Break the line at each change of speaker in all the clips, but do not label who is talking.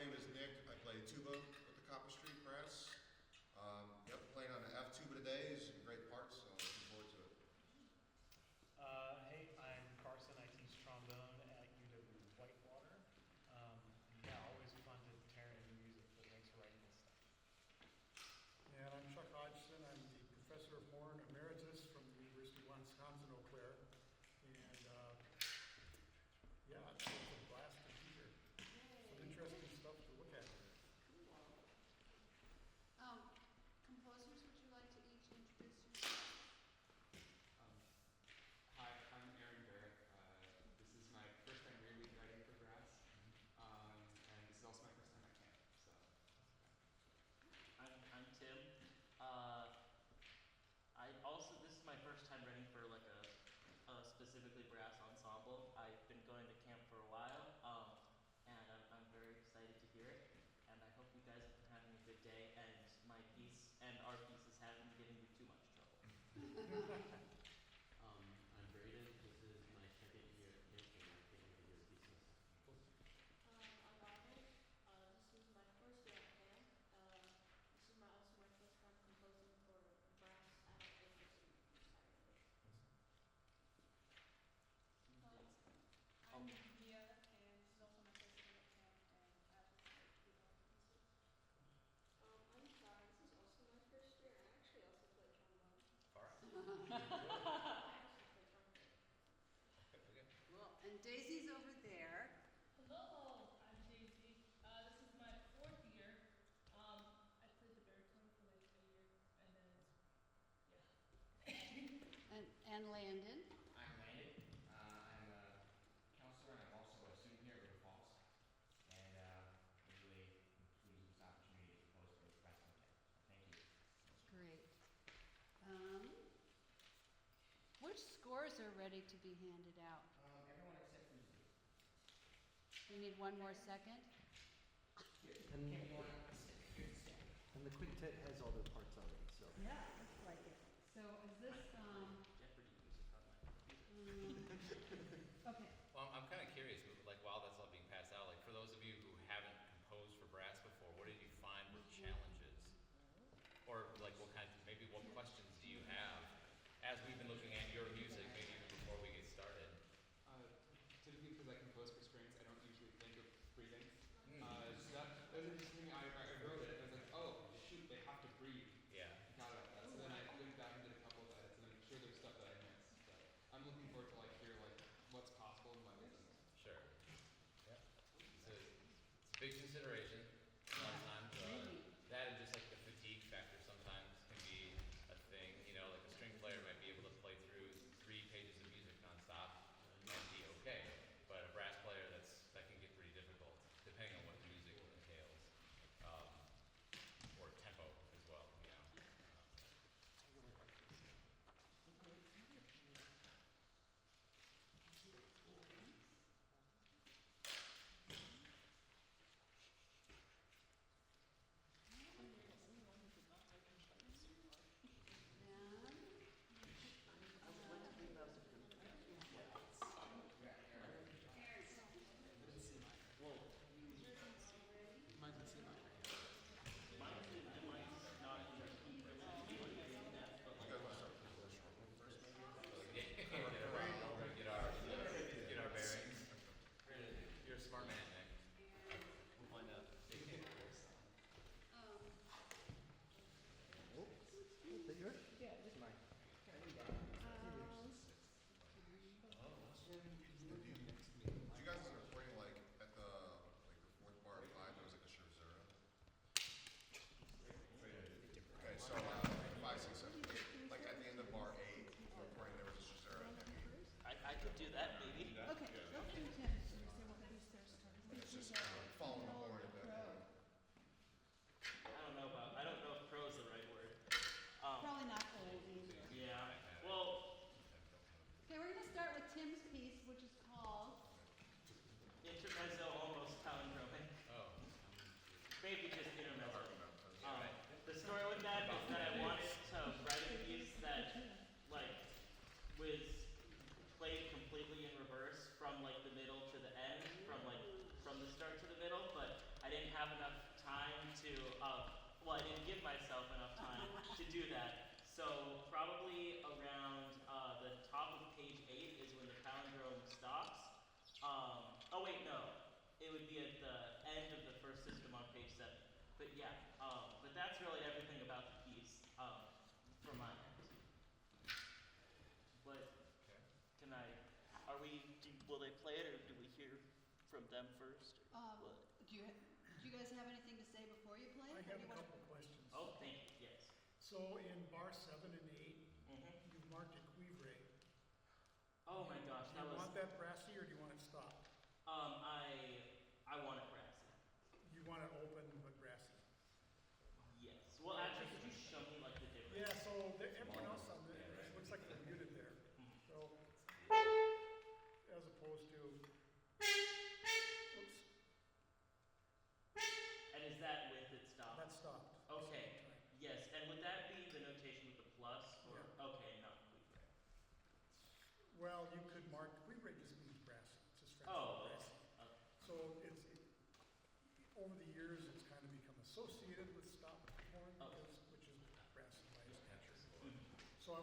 name is Nick. I play tuba with the Copper Street Brass. Playing on the F tuba today is a great part, so looking forward to it.
Hey, I'm Carson. I teach trombone at UW Whitewater. Always fun to tear into music, but thanks for writing this stuff.
And I'm Chuck Hodgson. I'm the professor of horn emeritus from the University of Wisconsin-Eau Claire. And it's a blast to be here. Some interesting stuff to look at here.
Composers, would you like to each introduce yourself?
Hi, I'm Aaron Barrett. This is my first time really writing for brass, and this is also my first time at camp. So,
I'm Tim. This is my first time writing for like a specifically brass ensemble. I've been going to camp for a while, and I'm very excited to hear it. And I hope you guys have been having a good day, and my piece and our pieces haven't given you too much trouble.
I'm Braden. This is my second year at camp, and I can't wait to hear the pieces.
I'm Robin. This is my first year at camp. This is also my first time composing for brass at AFC.
I'm Mia, and this is also my first year at camp, and I just like to do all the pieces.
I'm Ty. This is also my first year. I actually also play trombone.
All right.
I actually play trombone.
Okay.
Well, and Daisy's over there.
Hello, I'm Daisy. This is my fourth year. I played the baritone for like a year, and then,
And Landon.
I'm Landon. I'm a counselor, and I'm also a student here at River Falls. And I'm really pleased with this opportunity to compose for the brass quintet. Thank you.
Great. Which scores are ready to be handed out?
Everyone except for you.
We need one more second.
And the quintet has all their parts already, so.
Yeah, looks like it. So is this,
Jeopardy music on my
okay.
Well, I'm kind of curious, like while that's all being passed out, like for those of you who haven't composed for brass before, what did you find were challenges? Or like what questions do you have as we've been looking at your music, maybe even before we get started?
typically, because I compose for strings, I don't usually think of breathing. So that was interesting. I wrote it, and I was like, oh, shoot, they have to breathe.
Yeah.
Got about that. So then I went back and did a couple of edits, and I'm sure there's stuff that I missed. So I'm looking forward to hear what's possible and what isn't.
Sure. Yeah. It's a big consideration. A lot of times, that and just like the fatigue factor sometimes can be a thing. You know, like a string player might be able to play through 3 pages of music nonstop and be okay. But a brass player, that can get pretty difficult, depending on what the music entails, or tempo as well. You know.
Mine's in C minor.
Mine's not in the key.
You guys want to start with the short one first, maybe?
Get our bearings. You're a smart man, Nick. We'll find out.
Bigger?
Yeah, just
mine.
Did you guys are recording at the 4th bar of 5? There was a scherzera. Okay, so 5, 6, 7. Like at the end of bar 8, the recording there was a scherzera.
I could do that maybe.
Okay, let's do 10.
It's just following the horn at that point.
I don't know if pro is the right word.
Probably not old either.
Yeah. Well,
Okay, we're going to start with Tim's piece, which is called
intermezzo almost palindromic.
Oh.
Maybe just intermezzo. The story with that is that I wanted to write a piece that was played completely in reverse from the middle to the end, from the start to the middle, but I didn't have to, well, I didn't give myself enough time to do that. So probably around the top of page 8 is when the palindrome stops. Oh wait, no. It would be at the end of the first system on page 7. But yeah, but that's really everything about the piece from my end. But
Okay.
can I, are we, will they play it or do we hear from them first? Or what?
Do you guys have anything to say before you play?
I
Or do
have
you
a
wanna-
couple of questions.
Oh, thank you, yes.
So in bar 7 and 8,
Mm-hmm.
you've marked a cuivre.
Oh my gosh,
Do
that
you
was,
want that brassy or do you want it stopped?
I want it brassy.
You want it open but brassy.
Yes. Well, actually, could you show me like the difference?
Yeah, so everyone else on the, it looks like they're muted there.
Mhm.
So, as opposed to, oops,
And is that with it stopped?
that stopped.
Okay. Yes, and would that be the notation with the plus or
Yeah.
okay, not cuivre?
Well, you could mark, cuivre just means brassy, it's just French
Oh,
for
okay.
brassy.
Okay.
So over the years, it's kind of become associated with stop horn,
Okay.
which is brassy by its nature.
Mhm.
So I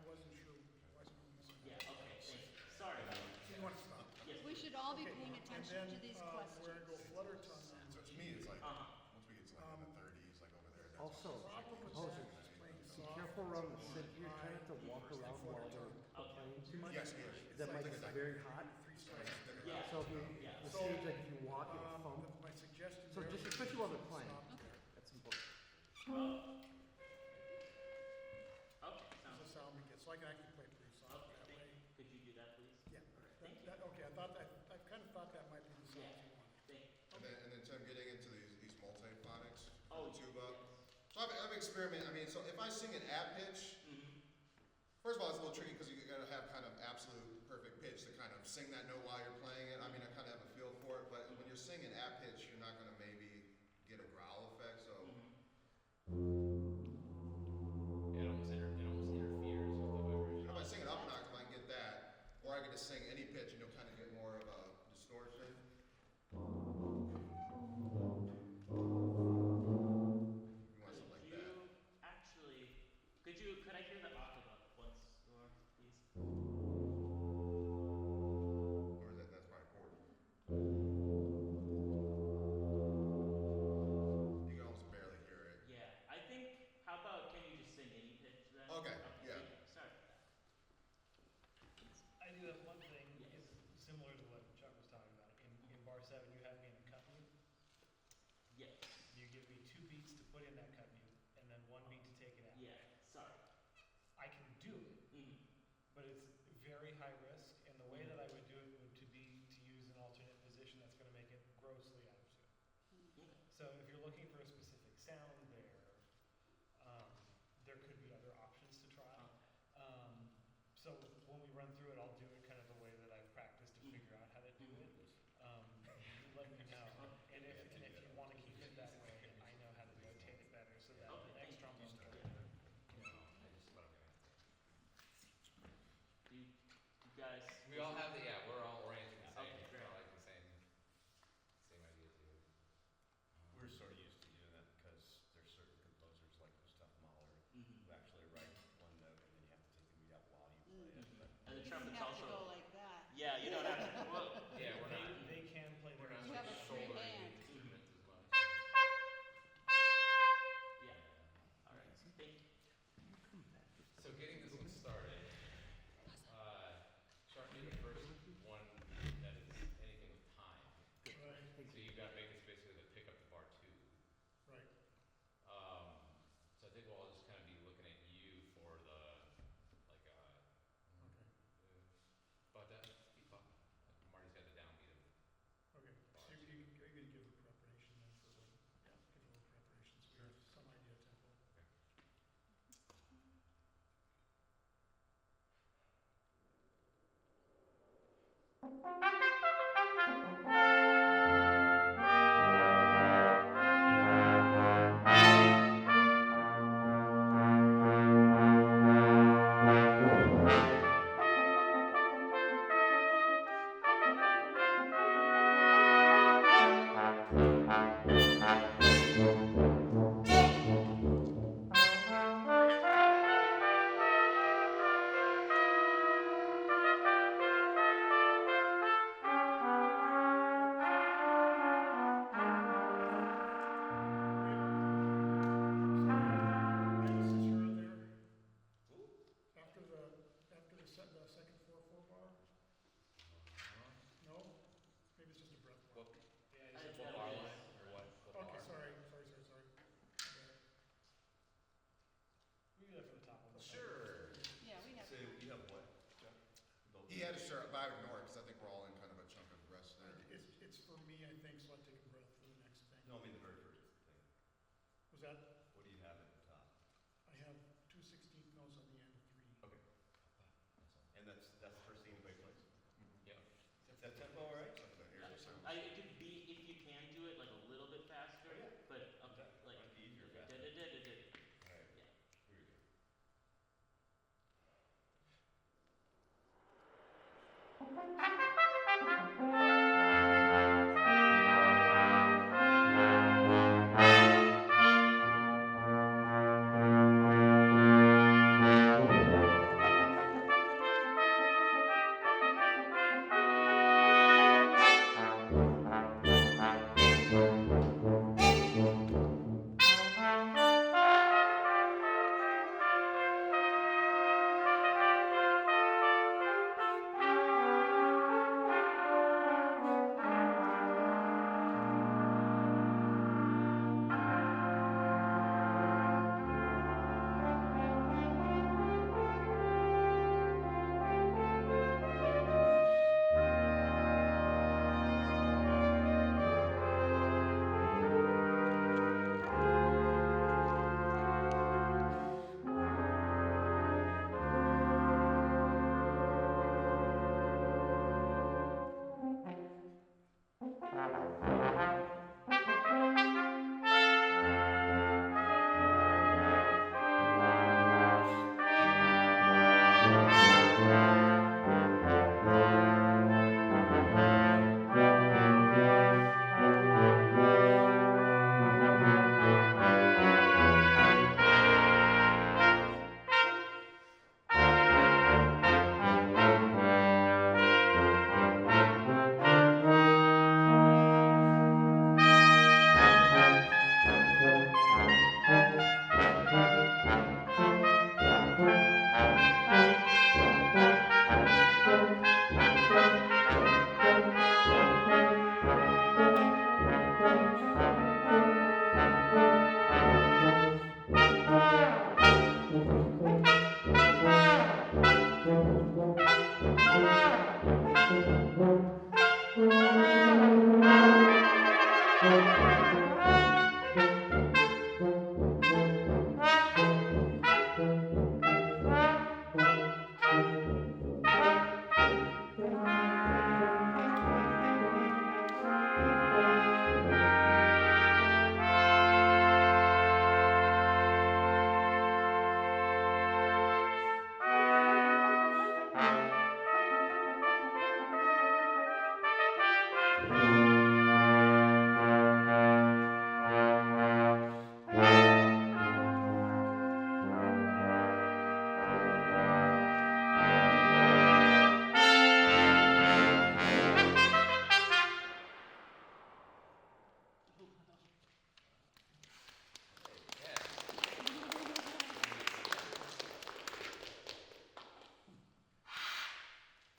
wasn't sure, wasn't missing that.
Yeah, okay, thank you. Sorry about that.
So you want to stop?
Yes.
We should all be
Okay,
paying attention
and
to
then,
these
where I
questions.
go flutter tongue on
So to me, it's like,
Uh-huh.
once we get to like in the 30s, like over there. that's
Also,
Problem with
composers,
that is playing
be
soft,
careful around the center. You're
high,
trying to walk
and
around
flutter
while they're
tongue.
Okay.
playing too much.
Yes, yes.
That
It's
might
like
get
a-
very hot.
three strikes.
Yeah.
So if you,
Yeah.
it
So,
seems like if you walk, it'll thump.
My suggestion
So
there
just,
would
especially
be
while they're playing,
stop
Okay.
there.
that's important.
Okay,
It's
sounds
the sound we get, so I can actually play pretty soft
okay.
that
Thank
way.
you. Could you do that, please?
Yeah,
Thank you.
okay, I kind of thought that might be the sound you wanted.
Thank you.
And then Tim, getting into these multiphonics,
Oh,
tuba.
yes.
So I've experimented, I mean, so if I sing an ab pitch,
Mhm.
first of all, it's a little tricky because you gotta have kind of absolute perfect pitch to kind of sing that note while you're playing it. I mean, I kind of have a feel for it, but when you're singing ab pitch, you're not gonna maybe get a growl effect, so.
Mhm.
Yeah, it almost interferes with the vibration.
You know, if I sing it up an octave, I can get that, or I can just sing any pitch and you'll kind of get more of a distortion. You want something like
Could
that.
you actually, could I hear the octave up once more, please?
Or that's probably chord. You can almost barely hear it.
Yeah, I think, how about, can you just sing any pitch then?
Okay, yeah.
Sorry about that.
I do have one thing,
Yes.
is similar to what Chuck was talking about. In bar 7, you have me in a cut mute.
Yes.
You give me 2 beats to put in that cut mute, and then 1 beat to take it out.
Yeah, sorry.
I can do it,
Mhm.
but it's very high risk, and the way that I would do it would to use an alternate position that's going to make it grossly out of tune.
Okay.
So if you're looking for a specific sound there could be other options to try. So when we run through it, I'll do it kind of the way that I've practiced to figure out how to do it. You let me know, and if you want to keep it that way, I know how to notate it better so that
Okay,
the next
thank you.
trombone
Do you guys?
We all have we're all oriented the same.
Okay,
We're
great.
all like the same idea too.
We're sort of used to doing that because there's certain composers like Gustav Mahler
Mhm.
who actually write one note and then you have to take the beat out while you play it. But
And the
You
trumpet's
don't have to
also.
go like that.
Yeah, you don't have to. Well,
Yeah, we're not.
They can play
We're
their
not
You
like
have a free
shouldering
hand.
instruments as much.
yeah. All right. Thank you.
So getting this one started, start me the first one that is anything with time.
Right,
So you've got to make this basically the pick up to bar 2.
right.
So I think we'll all just kind of be looking at you for the but that Marty's got the downbeat of
Okay, so are you gonna give a preparation then for the, give a little preparation, so we have some idea of tempo.
Thank
had to start, but I would ignore it because I think we're all in kind of a chunk of rest there.
It's for me, I think, so I take a breath for the next thing.
No, I mean the very first thing.
Was that,
What do you have at the top?
I have 2/16 notes on the end of 3.
Okay. And that's the first thing anybody plays?
Yep.
Is that tempo all right?
Except for that aerial sound.
It could be, if you can do it like a little bit faster,
Oh, yeah.
but
That
like
might be easier faster.
da-da-da-da-da.
All right.
Yeah.
Here we go.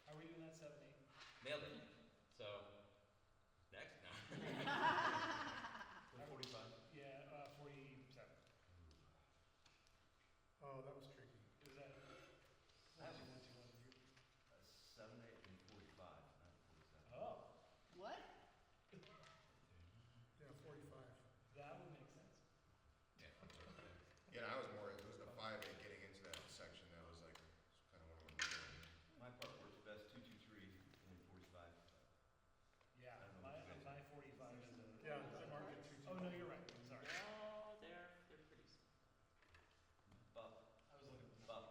Are we doing that 7/8?
Nailed it. So, next? No.
145.
Yeah, 47.
Oh, that was tricky.
Is that
That was
1, 2, 1, 2, 1, 2?
7, 8, and 45, not 47.
Oh,
What?
Yeah, 45.
that would make sense.
Yeah, I'm sort of there.
Yeah, I was more, it was the 5/8 getting into that section that was like, kind of what I was doing.
My part works best, 2, 2, 3, and then 45.
Yeah,
I don't know
my,
what you guys
45 is a.
Yeah, I marked it 2, 2.
Oh, no, you're right. Sorry.
No, they're pretty similar.
Bup,
I was looking at the
bup,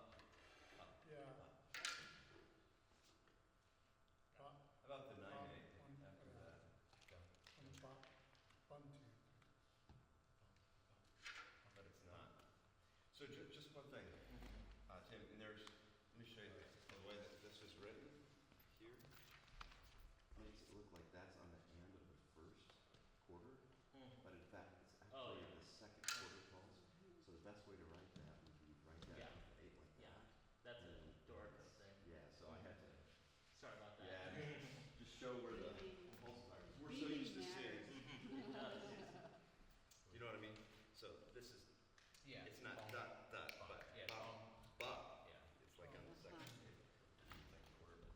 bup,
Yeah.
bup.
Bop,
How about the 9,
bop,
8
one,
after
yeah.
that?
And bop, bun 2.
But it's not. So just one thing, Tim, and there's, let me show you the way that this is written here. Makes it look like that's on the end of the first quarter, but in fact, it's
Oh,
actually
yeah.
the second quarter falls. So the best way to write that would be write that
Yeah.
with the 8 like
Yeah,
that.
that's a
And
dork
it's-
thing.
Yeah, so I had to,
Sorry about that.
yeah, just show where the
Reading-
pulses are, 'cause we're so
reading
used to seeing.
It does.
You know what I mean? So this is,
Yeah.
it's not
Bum.
dot, dot,
Bum.
but
Yeah,
bum,
bum.
but
Yeah.
it's like
Oh,
on the
that's
second,
fine.
second quarter.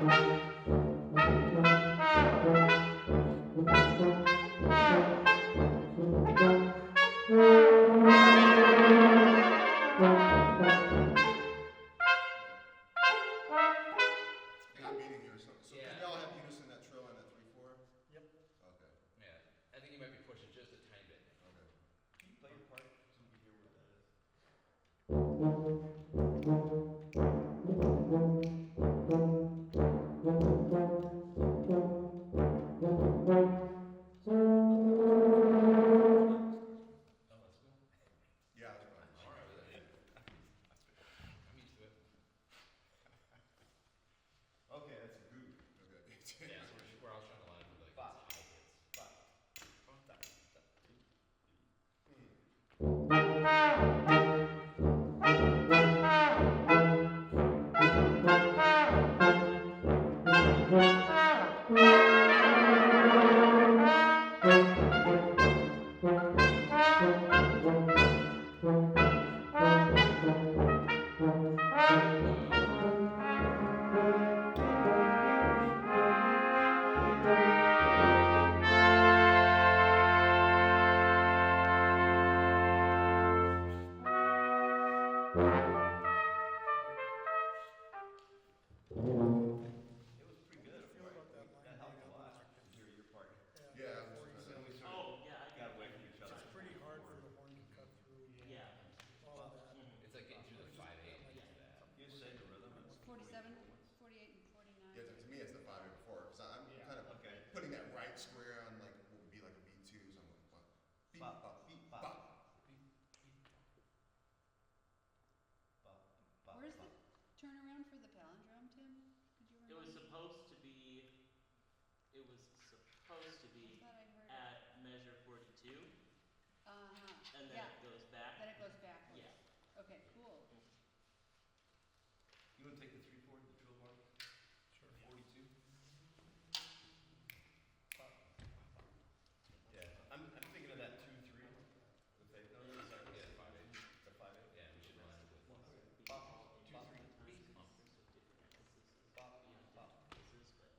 I think I'm beating you or something. So can
Yeah.
we all have unison that trill and that 3/4?
Yep.
Okay.
Yeah. I think you might be pushing just a tiny bit.
Okay.
Can you play your part so we can hear where that is?
Oh, that's cool.
Yeah, that's fine.
I'm alright with it.
Yeah.
I'm used to it.
Okay, that's a good.
Okay.
Yeah, so we're all trying to line up with like
Ba.
these high hits.
Ba. Ba, da, da, 2, 3. It was pretty good,
How do you feel
right?
about that line
That
being
helped a lot
unlocked?
to hear your part.
Yeah, I'm just
And then we
47.
sort
Oh,
of
yeah, I
got
can,
away
I
from
can
each
do
other.
It's
that.
pretty hard for the horn to cut through
Yeah.
all of that.
Mhm.
It's like getting through the 5/8 to get to that.
Can you say the rhythm of the
47,
44 ones?
48, and 49.
Yeah, to me it's the 5/8 before because I'm
Yeah.
kind of
Okay.
putting that right square on like what would be like a beat 2. So I'm going beep
Bop,
bop beep
bop.
bop.
Bop, bop,
Where's the
bop.
turnaround for the palindrome, Tim? Could you
It was
remind me?
supposed to be. It was supposed to
I
be
thought I heard it.
at measure 42,
Uh-huh.
and then
Yeah,
it goes back.
then it goes backwards.
Yeah.
Okay, cool.
You want to take the 3/4, the trill part?
Sure.
42? Yeah, I'm thinking of that 2/3, the fake note. Is that
Yeah, 5/8.
the 5/8?
Yeah, we should line up with
Being
Bop,
all in
bop,
different time
beat.
constants with different emphases
Bop,
be on
bop.
different places, but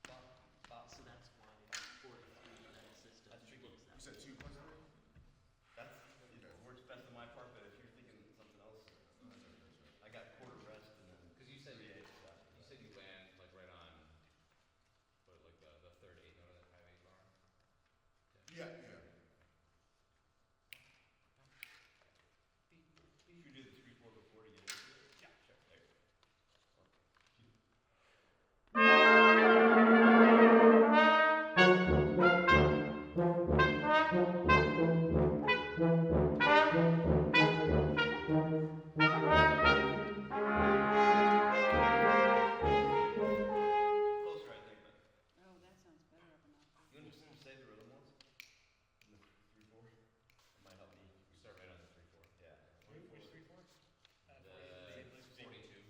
Bop, bop.
so that's why 43 kind of system
That's tricky.
looks that
You said
way.
2 plus 3?
That's, it works best on my part, but if you're thinking something else,
Oh, that's right, that's right.
I got quarter rest and then
Because you said
3/8
you
after
said
that.
you land like right on what like the third 8 note of that 5/8 bar.
Yeah, yeah.
Should we do the 3/4 before to get into it?
Yeah.
Sure. There you go. 1, 2. Closer, I think, but
Oh, that sounds better up an octave.
you want to just say the rhythm ones? In the 3/4? It might help me.
We start right on the 3/4.
Yeah.
Which 3/4?
The 42.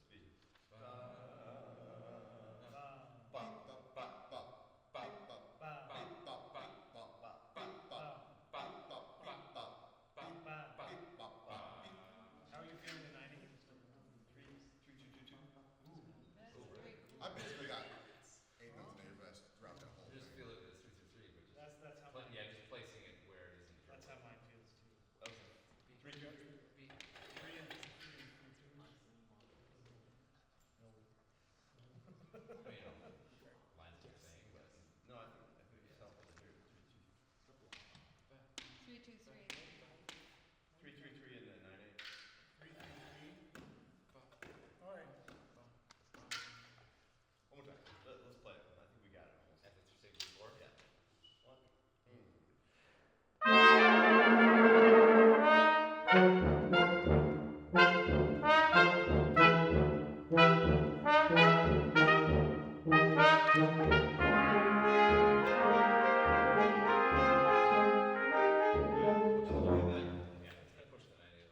Speed.
Ba.
Beep bop bop bop beep bop beep bop beep bop beep bop beep bop beep bop beep beep bop bop beep.
How are you feeling tonight?
3/2/2/2.
That's
Oh, really?
very cool.
I basically got 8 notes in A fast throughout that whole
Just
thing.
feel it as 3/3, but just
That's how mine.
yeah, just placing it where it is in the
That's
drum.
how mine feels too.
Okay. 3/2/3.
3 and 3 and 3/2s.
On same model.
No.
I mean, lines what you're saying, but
No, I think it's helpful to hear 3/2.
The block.
3, 2, 3.
3/3/3 and then 9/8.
3, 3, 3. All right.
One more time. Let's play it. I think we got it almost.
at the 6/4.
Yeah. 1.
Yeah, let's push the 9/8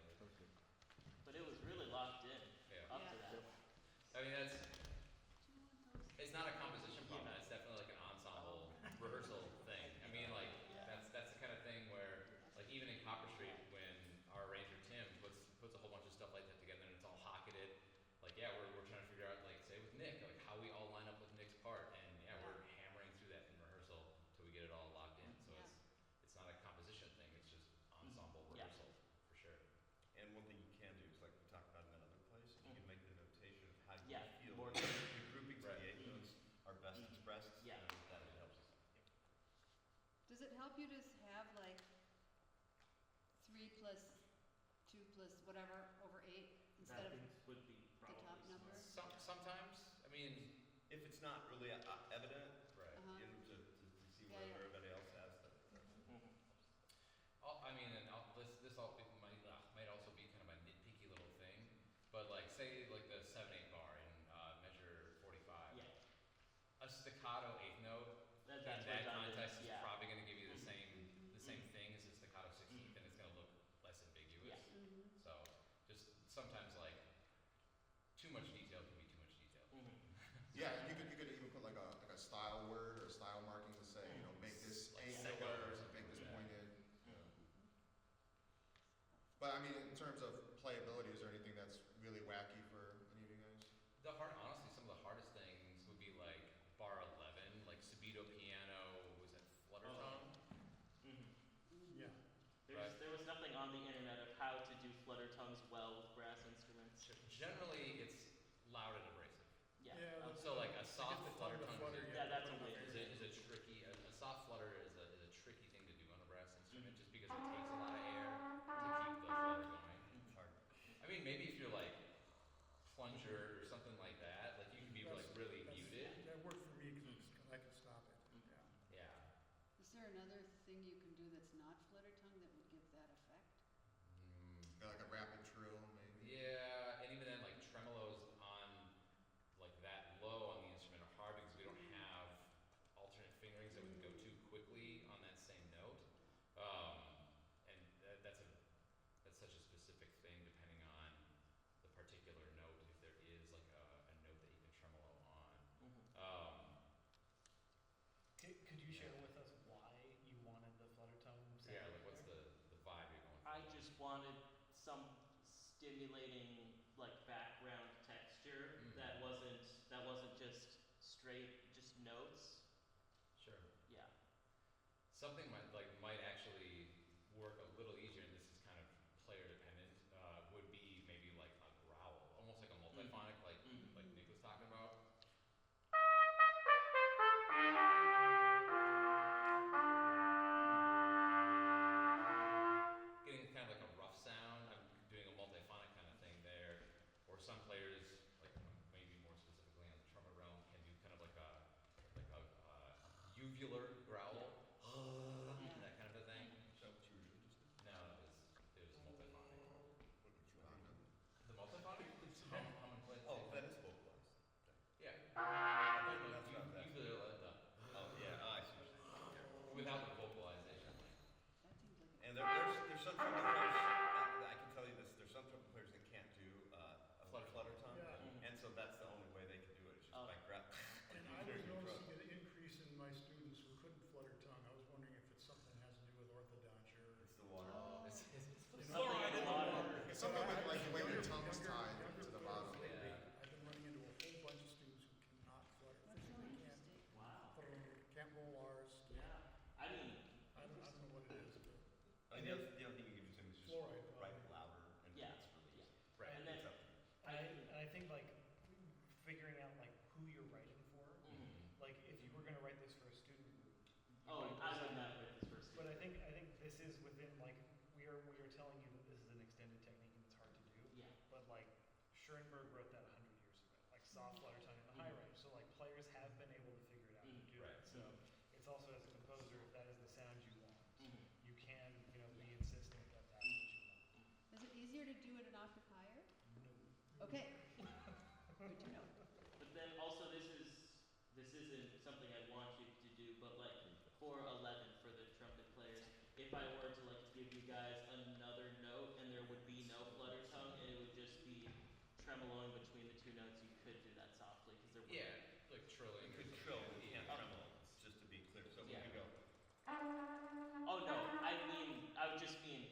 you
Yeah,
feel
more
the groupings of
Right.
the 8 notes are best expressed.
Yeah.
That helps.
Does it help you to have like 3 plus 2 plus whatever over 8 instead
that
of
would be
the
probably
top
smart.
number?
Sometimes, I mean,
If it's not really evident,
right.
Uh-huh.
to see
Yeah,
where
yeah.
everybody else has that.
Mhm.
I mean, and this all might also be kind of a nitpicky little thing, but like say like the 7/8 bar in measure 45.
Yeah,
A staccato 8th note
that's
in that
redundant,
context is
yeah.
probably going to give you the
Mhm.
same thing as a staccato 16th, and it's going to look less ambiguous.
Yeah.
Mm-hmm.
So just sometimes like too much detail can be too much detail.
Mhm.
Yeah, you could even put like a style word or a style marking to say, make this
Like
angular
secco or
or
something
make this
like that.
pointed. But I mean, in terms of playability, is there anything that's really wacky for any of you guys?
Honestly, some of the hardest things would be like bar 11, like subito piano, was it flutter
Oh.
tone?
Mhm.
Yeah.
There was nothing on the internet of how to do flutter tongues well with brass instruments.
Generally, it's loud and abrasive.
Yeah.
Yeah,
okay.
So like a
To
soft
get the
flutter
tongue to
tongue
flutter,
is
you
Yeah,
have to
that's
put
a
enough
win.
air.
is a tricky a soft flutter is a tricky thing to do on a brass instrument just because it takes a lot of air to keep the flutter going.
It's hard.
I mean, maybe if you're like plunger or something like that, like you can be like really muted.
That worked for me because I could stop it, yeah.
Yeah.
Is there another thing you can do that's not flutter tongue that would give that effect?
Like a rapid trill, maybe?
Yeah, and even then, like tremolos on like that low on the instrument are hard because we don't have alternate fingerings that we can go too quickly on that same note. And that's such a specific thing depending on the particular note. If there is like a note that you can tremolo on.
Could you share with us why you wanted the flutter tongue sound?
Yeah, like what's the vibe you're going for?
I just wanted some stimulating like background texture that wasn't just straight just notes.
Sure.
Yeah.
Something might actually work a little easier, and this is kind of player dependent. Would be maybe like a growl, almost like a multiphonic, like Nick was talking about. Getting kind of like a rough sound. I'm doing a multiphonic kind of thing there, or some players, like maybe more specifically on the trumpet realm, can do kind of like a uvular growl, that kind of a thing.
Is that what you were doing just now?
No, it was multiphonic.
What could you on them?
The multiphonic? Hum and play.
Oh, that is vocalized.
Yeah.
That's what I was asking.
Usually
Oh, yeah, I see what you're saying.
without the vocalization.
That seems like a
And there's some trumpet players, I can tell you this, there's some trumpet players that can't do a flutter tongue.
Yeah.
And so that's the only way they can do it, is just
Oh.
by
And I was noticing an increase in my students who couldn't flutter tongue. I was wondering if it's something that has to do with orthodontia or.
It's the water.
It's
You know,
Something in the water.
It's something with like the way your
Younger-
tongue's
younger-
tied
younger
to the
players
bottom.
lately,
Yeah.
I've been running into a whole bunch of students who cannot flutter.
That's so
They
interesting.
Wow.
can't roll R's.
Yeah. I mean,
I don't know what it is, but.
I mean, the other thing you can do is just
Fluoride,
write
probably.
louder and
Yeah.
it's really easy.
Right.
And then
It's up to you.
And I think like figuring out like who you're writing for. Like if you were gonna write this for a student group. you
oh,
might
I
just-
would not write this first.
But I think this is within like we are telling you that this is an extended technique and it's hard to do.
Yeah.
But like Schoenberg wrote that 100 years ago, like soft flutter tongue in the high range. So like players have been able to figure it out and do
Right.
it. So it's also as a composer, if that is the sound you want,
Mhm.
you can be insistent that that's what you want.
Is it easier to do it an octave higher?
No.
Okay. Good to know.
But then also this isn't something I want you to do, but like for 11 for the trumpet players, if I were to like give you guys another note and there would be no flutter tongue and it would just be tremoloing between the two notes, you could do that softly because there would
Yeah, like trilling.
You
or
could
something.
trill, but you
Yeah.
can't tremolo, just to be clear. So when
Yeah.
you go,
Oh no, I would just mean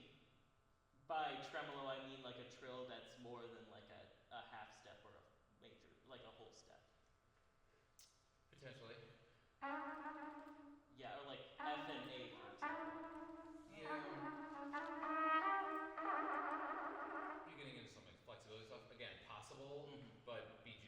by tremolo I mean like a trill that's more than like a half step or a major, like a whole step.
Potentially.
Yeah, or like F and A for example.
Yeah. You're getting into some like flexibility stuff. Again, possible, but be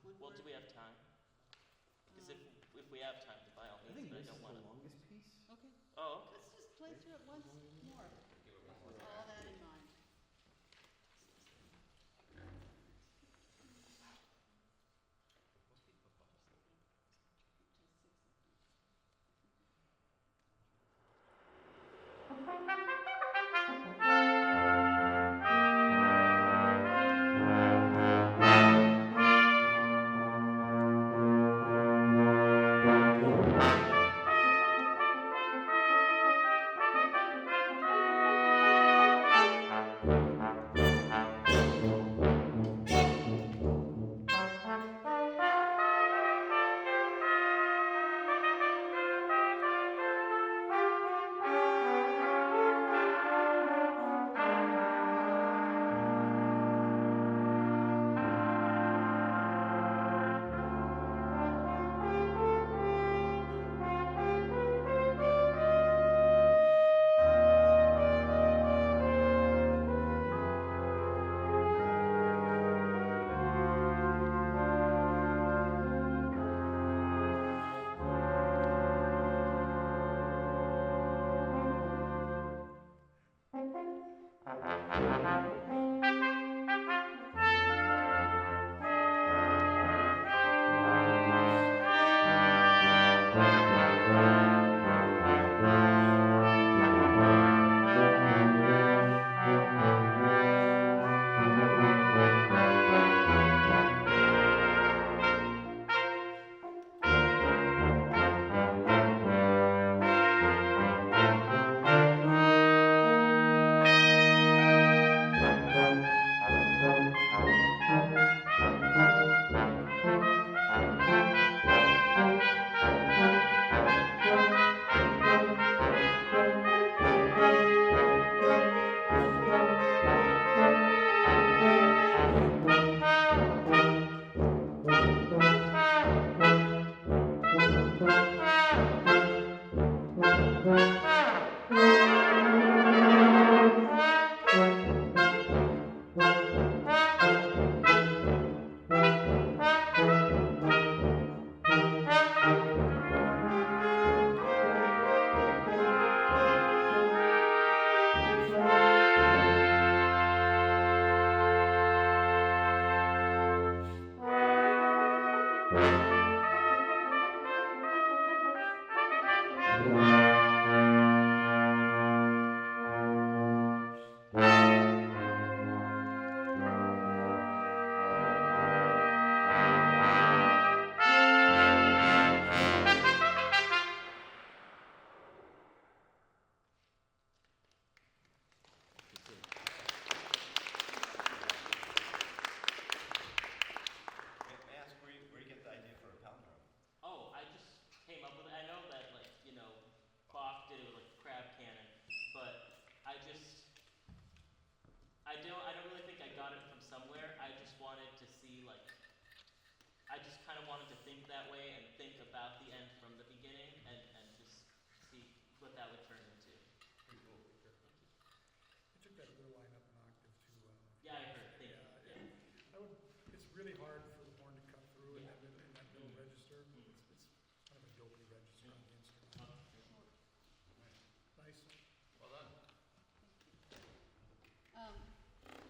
one
Well,
word?
do we have time? Because if we have time, then by all
I
means,
think
but I
this
don't
is
want
the
to.
longest piece.
Okay,
Oh, okay.
let's just play through it once more,
Give it one more
with
try.
all that in mind.
Most people fall asleep.
Till 6, I think.
May I ask where you get the idea for a palindrome?
Oh, I just came up with it. I know that Bach did it with like the crab cannon, but I just I don't really think I got it from somewhere. I just wanted to see I just kind of wanted to think that way and think about the end from the beginning and just see what that would turn into.
Pretty cool.
Sure.
Thank you.
I took that little line up an octave too.
Yeah, I heard. Thank you.
Yeah. I would, it's really hard for the horn to cut through
Yeah.
in that middle
Mhm.
register.
Mhm.
It's kind of a dopey register on the instrument. Nice.
Well done.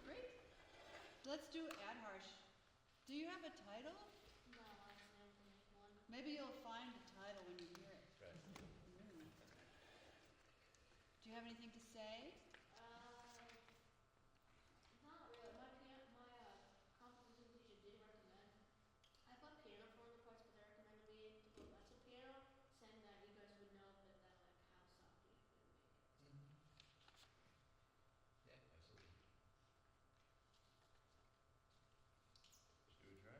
Great. Let's do Adharsh. Do you have a title?
No, honestly, I don't think one.
Maybe you'll find a title when you hear it.
Right.
Do you have anything to say?
Not really. My composition teacher did recommend I put piano for one of the parts, but they recommended me to put mezzo piano, saying that you guys would know, but then like how soft you would make it. So.
Yeah, absolutely.
Let's do a try.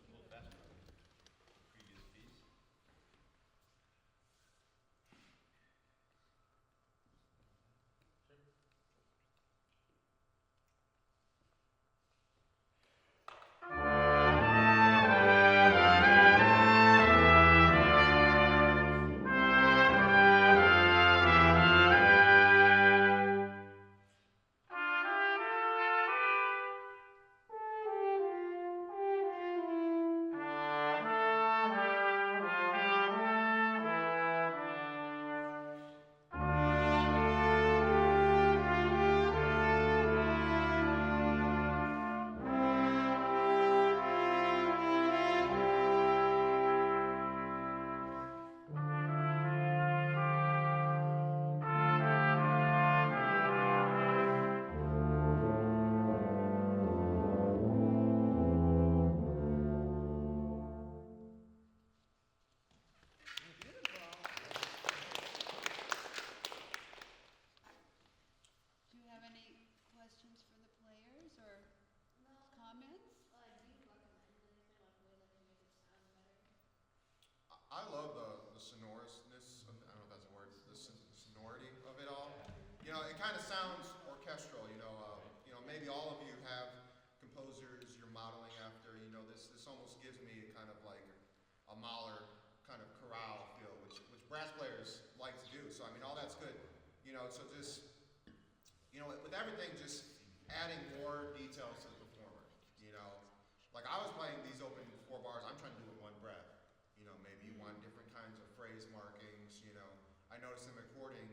A little faster on the previous piece.
the sonorousness, I don't know if that's a word, the sonority of it all. You know, it kind of sounds orchestral, maybe all of you have composers you're modeling after, this almost gives me kind of like a Mahler kind of chorale feel, which brass players like to do. So I mean, all that's good, so just, with everything, just adding more details to the performer, like I was playing these open 4 bars, I'm trying to do it in one breath, maybe you want different kinds of phrase markings, I noticed in the recording,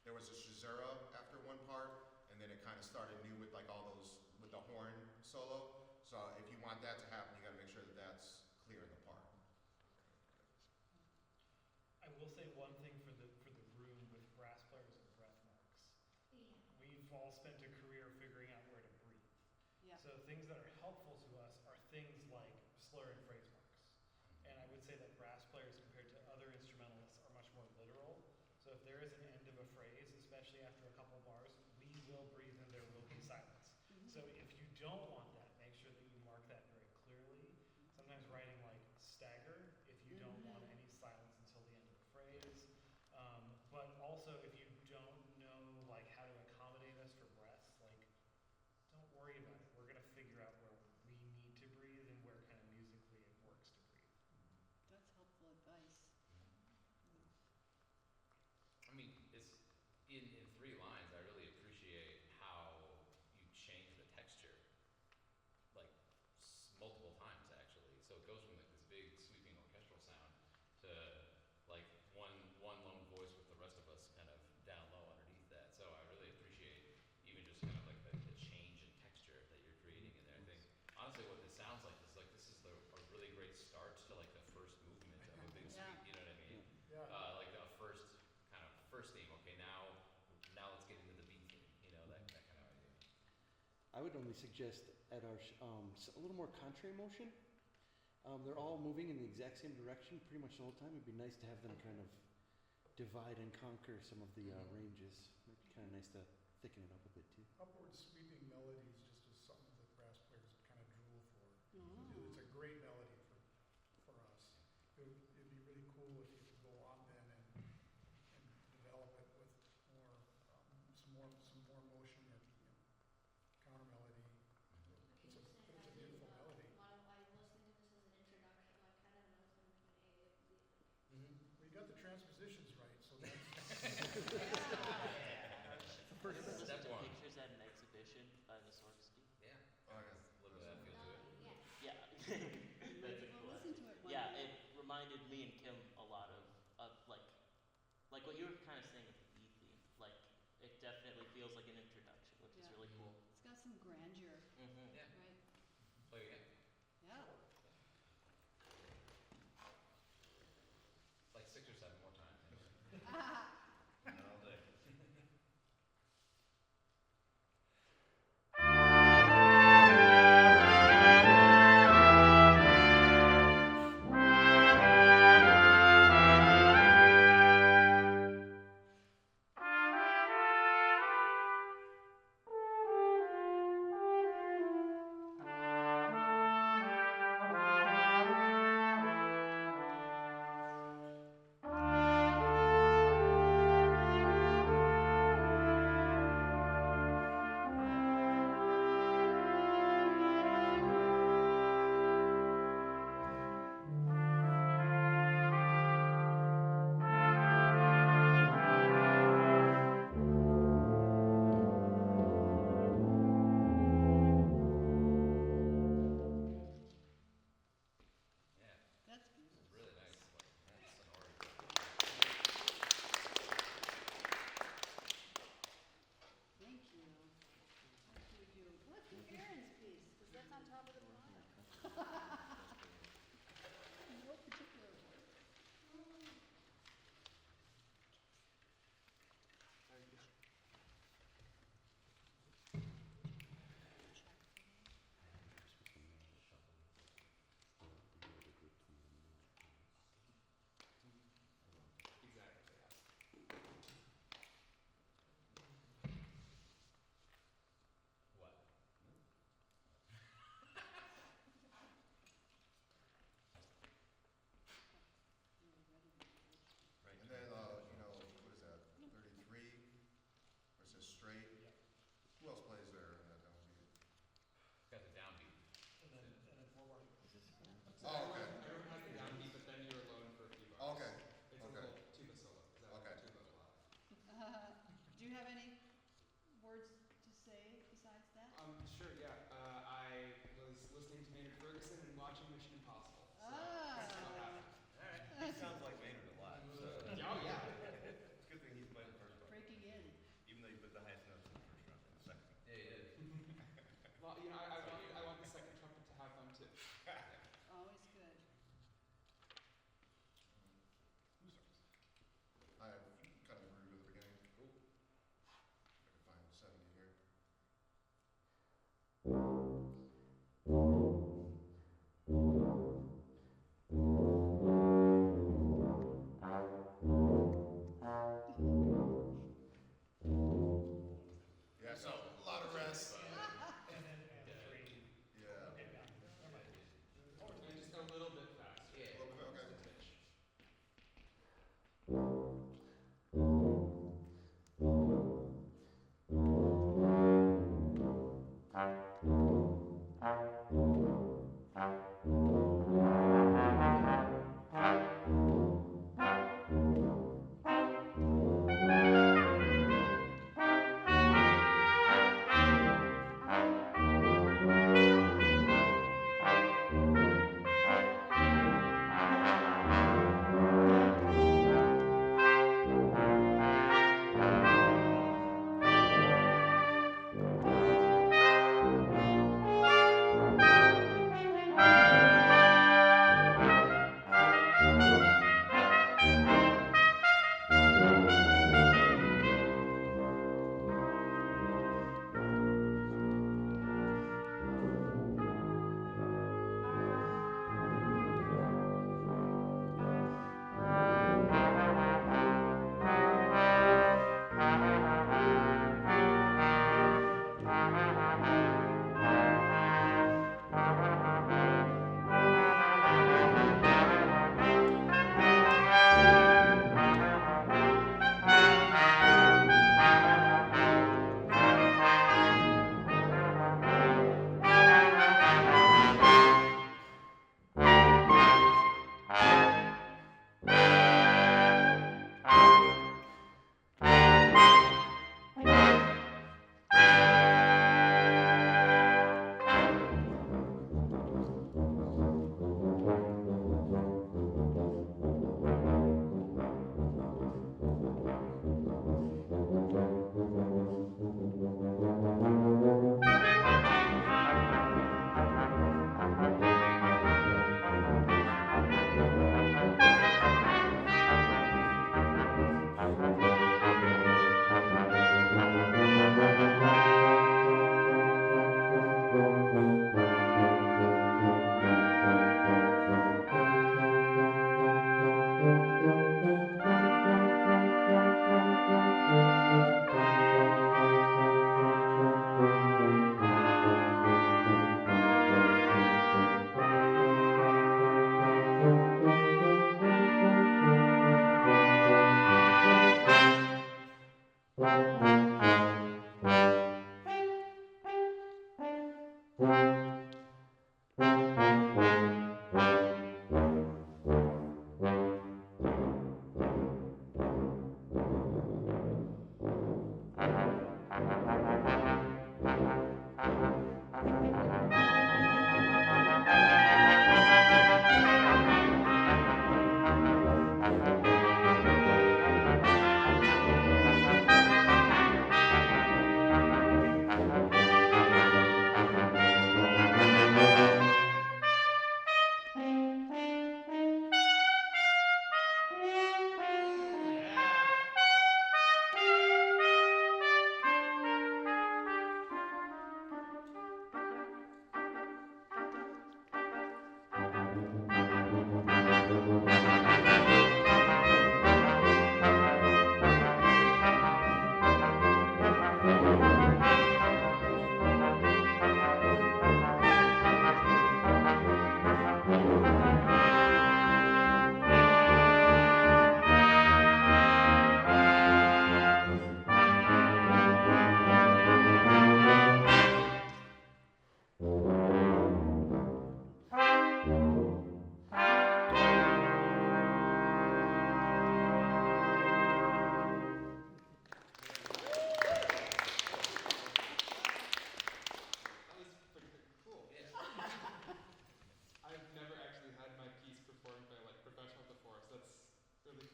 there was a caesura after one part, and then it kind of started new with like all those, with the horn solo. So if you want that to happen, you got to make sure that that's clear in the part.
I will say one thing for the room with brass players and breath marks.
Yeah.
We've all spent a career figuring out where to breathe.
Yeah.
So things that are helpful to us are things like slur and phrase marks. And I would say that brass players compared to other instrumentalists are much more literal. So if there is an end of a phrase, especially after a couple bars, we will breathe and there will be silence. So if you don't want that, make sure that you mark that very clearly. Sometimes writing like stagger if you don't want any silence until the end of a phrase. But also if you don't know like how to accommodate us for breaths, like don't worry about it. We're gonna figure out where we need to breathe and where kind of musically it works to breathe.
That's helpful advice.
I mean, it's in 3 lines. I really appreciate how you change the texture, like multiple times actually. So it goes from like this big sweeping orchestral sound to like one lone voice with the rest of us kind of down low underneath that. So I really appreciate even just kind of like the change in texture that you're creating in there. I think honestly, what this sounds like is a really great start to like the first movement of a big sweep. You know what I mean?
Yeah.
Like a first theme. Okay, now let's get into the B theme. That kind of idea.
I would only suggest Adharsh, a little more contrary motion. They're all moving in the exact same direction pretty much the whole time. It'd be nice to have them kind of divide and conquer some of the ranges. It'd be kind of nice to thicken it up a bit too.
Upward sweeping melodies just is something that brass players kind of drool for.
Oh.
It's a great melody for us. It'd be really cool if you could go on then and develop it with some more motion or counter melody. It's a beautiful melody.
I was listening to this as an introduction, like kind of knows them between A and B.
Well, you got the transpositions right, so that's.
First
Listen
step
to
1.
pictures at an exhibition by Mussorgsky.
Yeah. Oh, yeah. A little bit of that feel to it.
Yeah.
Yeah. That's a cool
Listen to it one
Yeah,
day.
it reminded me and Kim a lot of like what you were kind of saying with the B theme. Like it definitely feels like an introduction, which is
Yeah.
really cool.
It's got some grandeur,
Yeah.
right?
Play again.
Yeah.
Like 6 or 7 more times.
Not all day.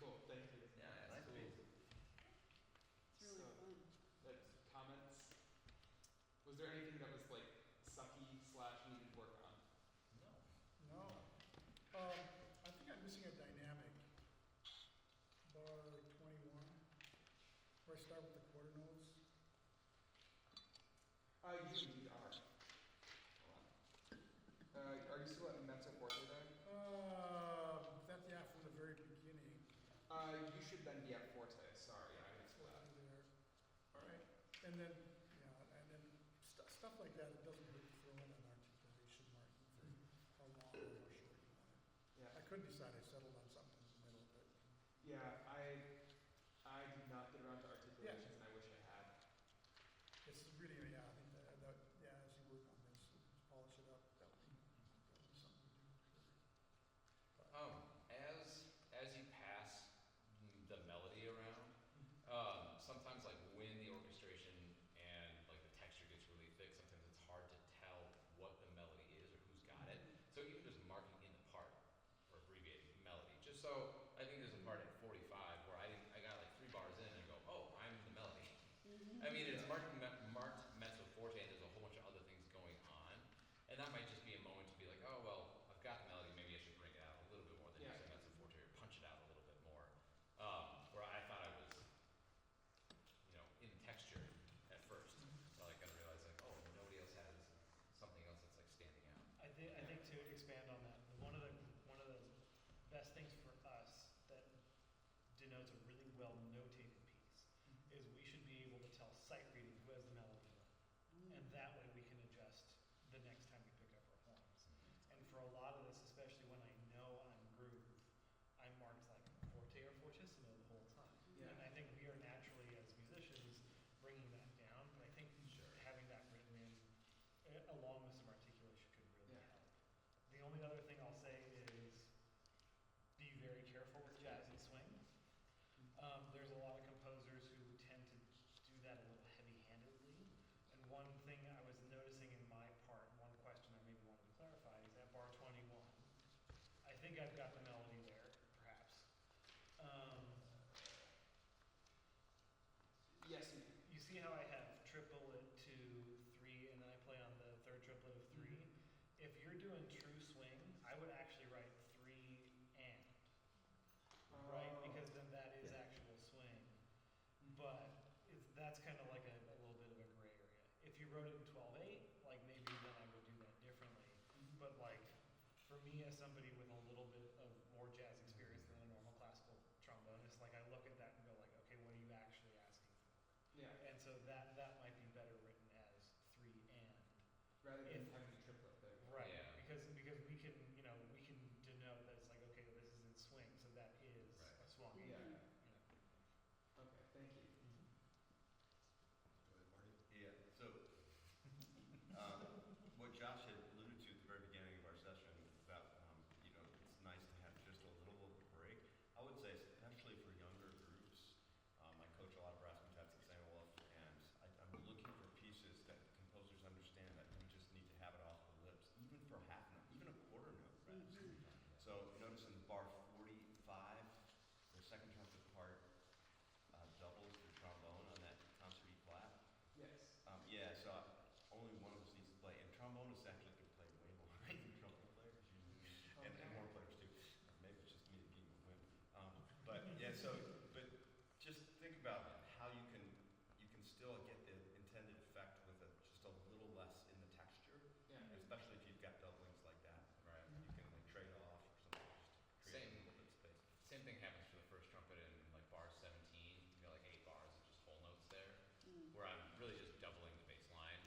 Cool. Thank you.
Yeah,
Nice
that's cool.
piece.
It's really
So,
fun.
that's comments. Was there anything that was like sucky / needed work on?
No.
No. I think I'm missing a dynamic. Bar 21, where I start with the quarter notes.
You indeed are. Hold on. Are you still at mezzo forte there?
Yeah, from the very beginning.
You should then be at forte. Sorry, I missed that.
There. All right. And then, stuff like that, it doesn't hurt to throw in an articulation marking for how long or how short you want it.
Yeah.
I couldn't decide. I settled on something in the middle, but
Yeah, I did not get around to articulations, and I wish I had.
it's really, I think as you work on this, polish it up, that'll be something to do, sure.
As you pass the melody around, sometimes like when the orchestration and like the texture gets really thick, sometimes it's hard to tell what the melody is or who's got it. So even just marking in the part or abbreviating melody, just so I think there's a part at 45 where I got like 3 bars in and I go, oh, I'm the melody. I mean, it's marked mezzo forte and there's a whole bunch of other things going on, and that might just be a moment to be like, oh well, I've got the melody, maybe I should bring it out a little bit more than just mezzo forte or punch it out a little bit more. Where I thought I was, in texture at first, but I kind of realized like, oh, nobody else has something else that's like standing out.
I think to expand on that, one of the best things for us that denotes a really well notated piece is we should be able to tell sight reading who has the melody in, and that way we can adjust the next time we pick up our horns. And for a lot of this, especially when I know I'm groove, I'm marked like forte or fortissimo the whole time.
Yeah.
And I think we are naturally as musicians bringing that down, but I think having that written in along with some articulation could really help. The only other thing I'll say is be very careful with jazz and swing. There's a lot of composers who tend to do that a little heavy-handedly. And one thing I was noticing in my part, one question I maybe wanted to clarify is at bar 21. I think I've got the melody there, perhaps.
Yes.
You see how I have triplet 2, 3, and then I play on the third triplet of 3? If you're doing true swing, I would actually write 3 and. Right? Because then that is actual swing. But that's kind of like a little bit of a gray area. If you wrote it in 12/8, like maybe then I would do that differently. But like for me as somebody with a little bit of more jazz experience than a normal classical trombonist, like I look at that and go like, okay, what are you actually asking for?
Yeah.
And so that might be better written as 3 and.
Rather than having the triplet there.
Right.
Yeah.
Because we can denote that it's like, okay, this is in swing, so that is a swung.
Yeah. Okay, thank you.
Go ahead, Marty.
Yeah, so, what Josh had alluded to at the very beginning of our session about, it's nice to have just a little bit of a break. I would say, especially for younger groups, I coach a lot of brass quintets at St. Olaf, and I'm looking for pieces that composers understand that you just need to have it off the lips, even for half note, even a quarter note, right? So, notice in bar 45, the second trumpet part doubles the trombone on that concert E flat.
Yes.
So only one of us needs to play, and trombonists actually can play way more than trumpet players usually, and horn players too. Maybe it's just me being a wimp. But just think about how you can still get the intended effect with just a little less in the texture, especially if you've got doublings like that.
Right.
You can like trade off or something, just to create a little bit of space.
Same thing happens for the first trumpet in like bar 17. You got like 8 bars of just whole notes there, where I'm really just doubling the bass line,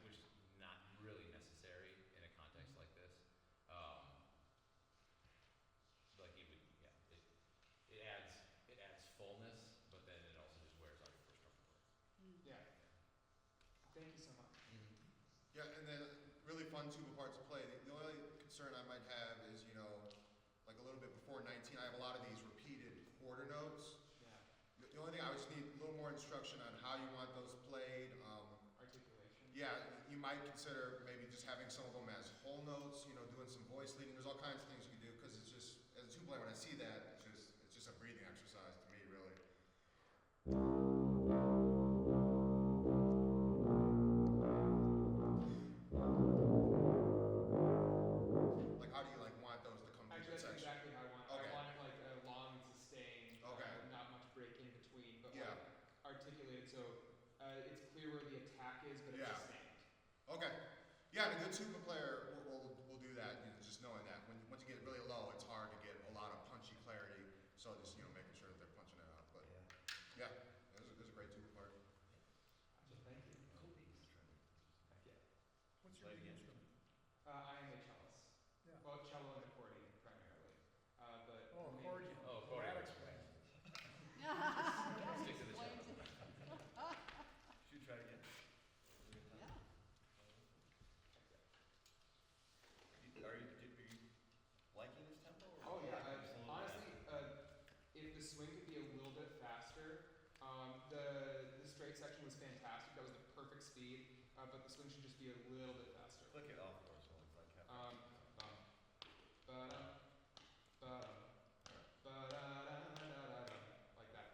which is not really necessary in a context like this. Like it adds fullness, but then it also just wears out your first trumpet part.
Yeah. Thank you so much.
Yeah, and then really fun tuba parts to play. The only concern I might have is, like a little bit before 19, I have a lot of these repeated quarter notes.
Yeah.
The only thing I would just need a little more instruction on how you want those played.
Articulation.
Yeah, you might consider maybe just having some of them as whole notes, doing some voice leading. There's all kinds of things you can do because it's just, as a tuba player, when I see that, it's just a breathing exercise.
What's your
Play
main
again.
instrument?
I am a cellist.
Yeah.
Well, cello and accordion primarily. But
Oh,
the main-
accordion.
Oh,
Well, that
accordion.
explains it.
Stick to the
Explains
cello.
it.
Should we try it again?
Yeah.
Are you liking this tempo? Or
Oh yeah.
just a little
Honestly,
faster?
if the swing could be a little bit faster, the straight section was fantastic. That was the perfect speed. But the swing should just be a little bit faster.
Click it off for us while it's like half.
Bum, ba-dum, ba-dum, ba-da-da-da-da-dum, like that.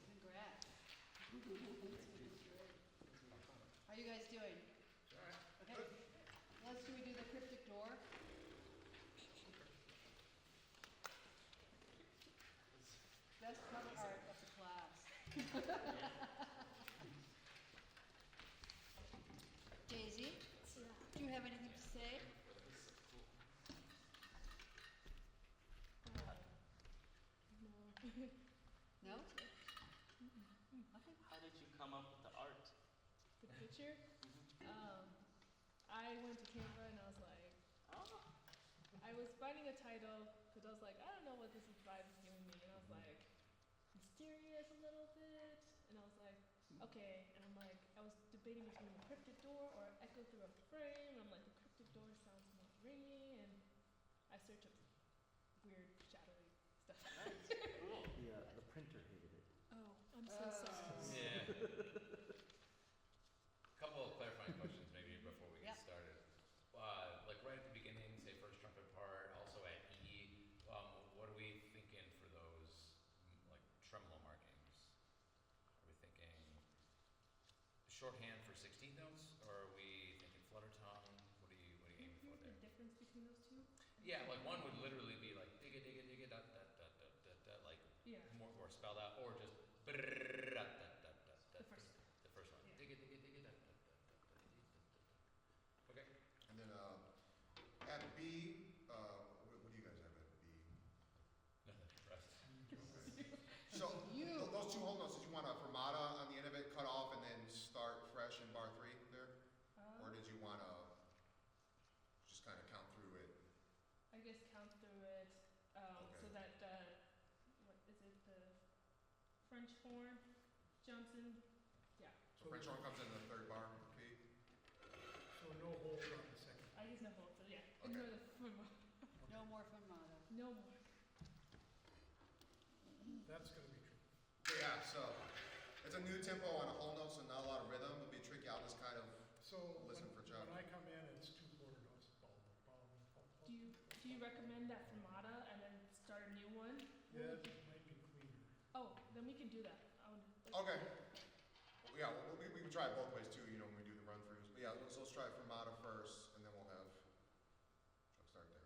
Congrats. How you guys doing? Okay. Should we do the cryptic door? Best cover art of the class. Daisy, do you have anything to say?
No.
No?
How did you come up with the art?
The picture.
Mm-hmm.
I went to Canva and I was like,
Oh.
I was finding a title because I was like, I don't know what this vibe is giving me, and I was like, mysterious a little bit, and I was like, okay, and I'm like, I was debating between a cryptic door or echo through a frame, and I'm like, the cryptic door sounds more ringy, and I searched up weird shadowy stuff.
Nice. Cool.
The printer hated it.
Oh, I'm so sorry.
Yeah. Couple of clarifying questions maybe before we get
Yep.
started. Like right at the beginning, say first trumpet part, also at E, what are we thinking for those like tremolo markings? Are we thinking shorthand for 16 notes, or are we thinking flutter tongue? What are you aiming for
Here's the
there?
difference between those two.
Yeah, like one would literally be like digga digga digga da da da da da da, like
Yeah.
more spelled out, or just brrrr, da da da da da.
The first one.
The first one.
Yeah.
Digga digga digga da da da da da da da. Okay.
And then at B, what do you guys have at B?
Nothing. Rest.
So those two whole notes, did you want a fermata on the end of it, cut off, and then start fresh in bar 3 there? Or did you want to just kind of count through it?
I guess count through it, so that what is it, the French horn jumps in. Yeah.
So French horn comes in the third bar, B?
So no hold on the second.
I guess no hold, so yeah.
Okay.
Ignore the fermata.
No more fermata.
No more.
That's gonna be tricky.
Yeah, so it's a new tempo on a whole note, so not a lot of rhythm. It'll be tricky. I'll just kind of
So
listen for Chuck.
when I come in, it's 2 quarter notes. Bum, bum, bum, bum.
Do you recommend that fermata and then start a new one?
Yeah, it might be cleaner.
Oh, then we can do that.
Okay. Yeah, we can try it both ways too, when we do the run-throughs. But yeah, let's try fermata first, and then we'll have Chuck start there.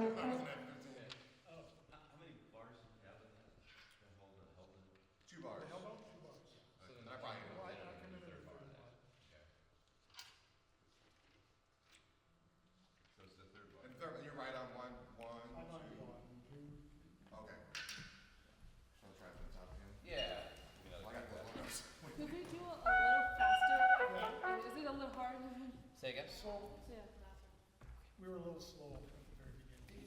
Okay.
Looking for 80.
How many bars did you have in that? That hold it?
2 bars.
How about 2 bars?
So then
I probably
Well, I
in
come in
the
at
third
the
bar
third
then.
bar.
Okay.
So it's the third bar.
And third, you're right on one,
I'm on
two.
1, 2.
Okay. So I'll try from the top again.
Yeah.
Well, I got those ones.
Could we do a little faster? Is it a little hard?
Say again.
So
Yeah, faster.
we were a little slow at the very beginning.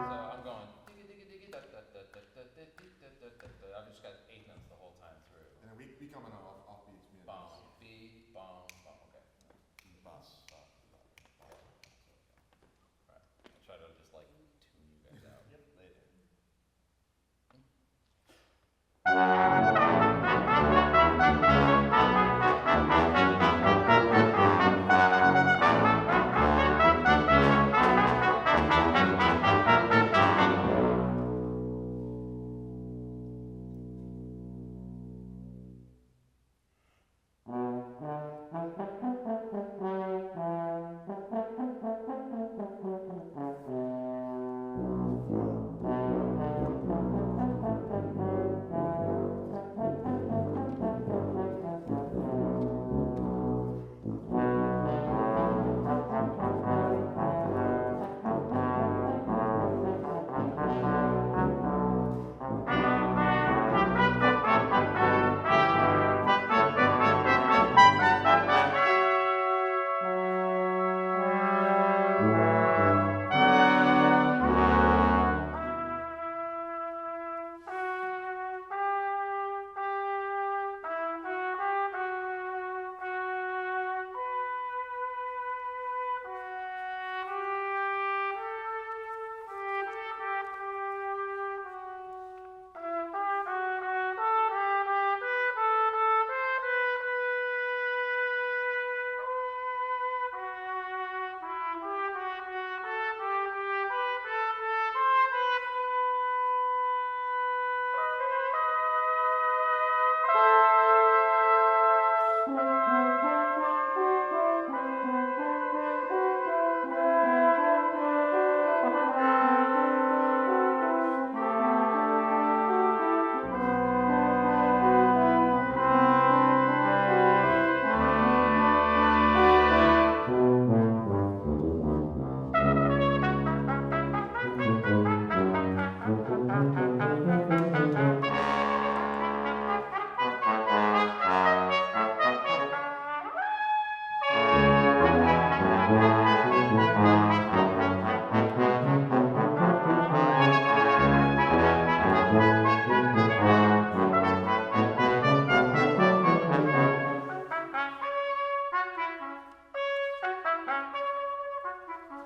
So I'm going digga digga digga da da da da da da da da da da. I've just got 8 notes the whole time through.
And then we coming on off beats. Me and
Bum,
this.
B, bum, bum. Okay. Bum, bum, bum, bum. Right. I'll try to just like tune you guys out.
Yep, later.
Thank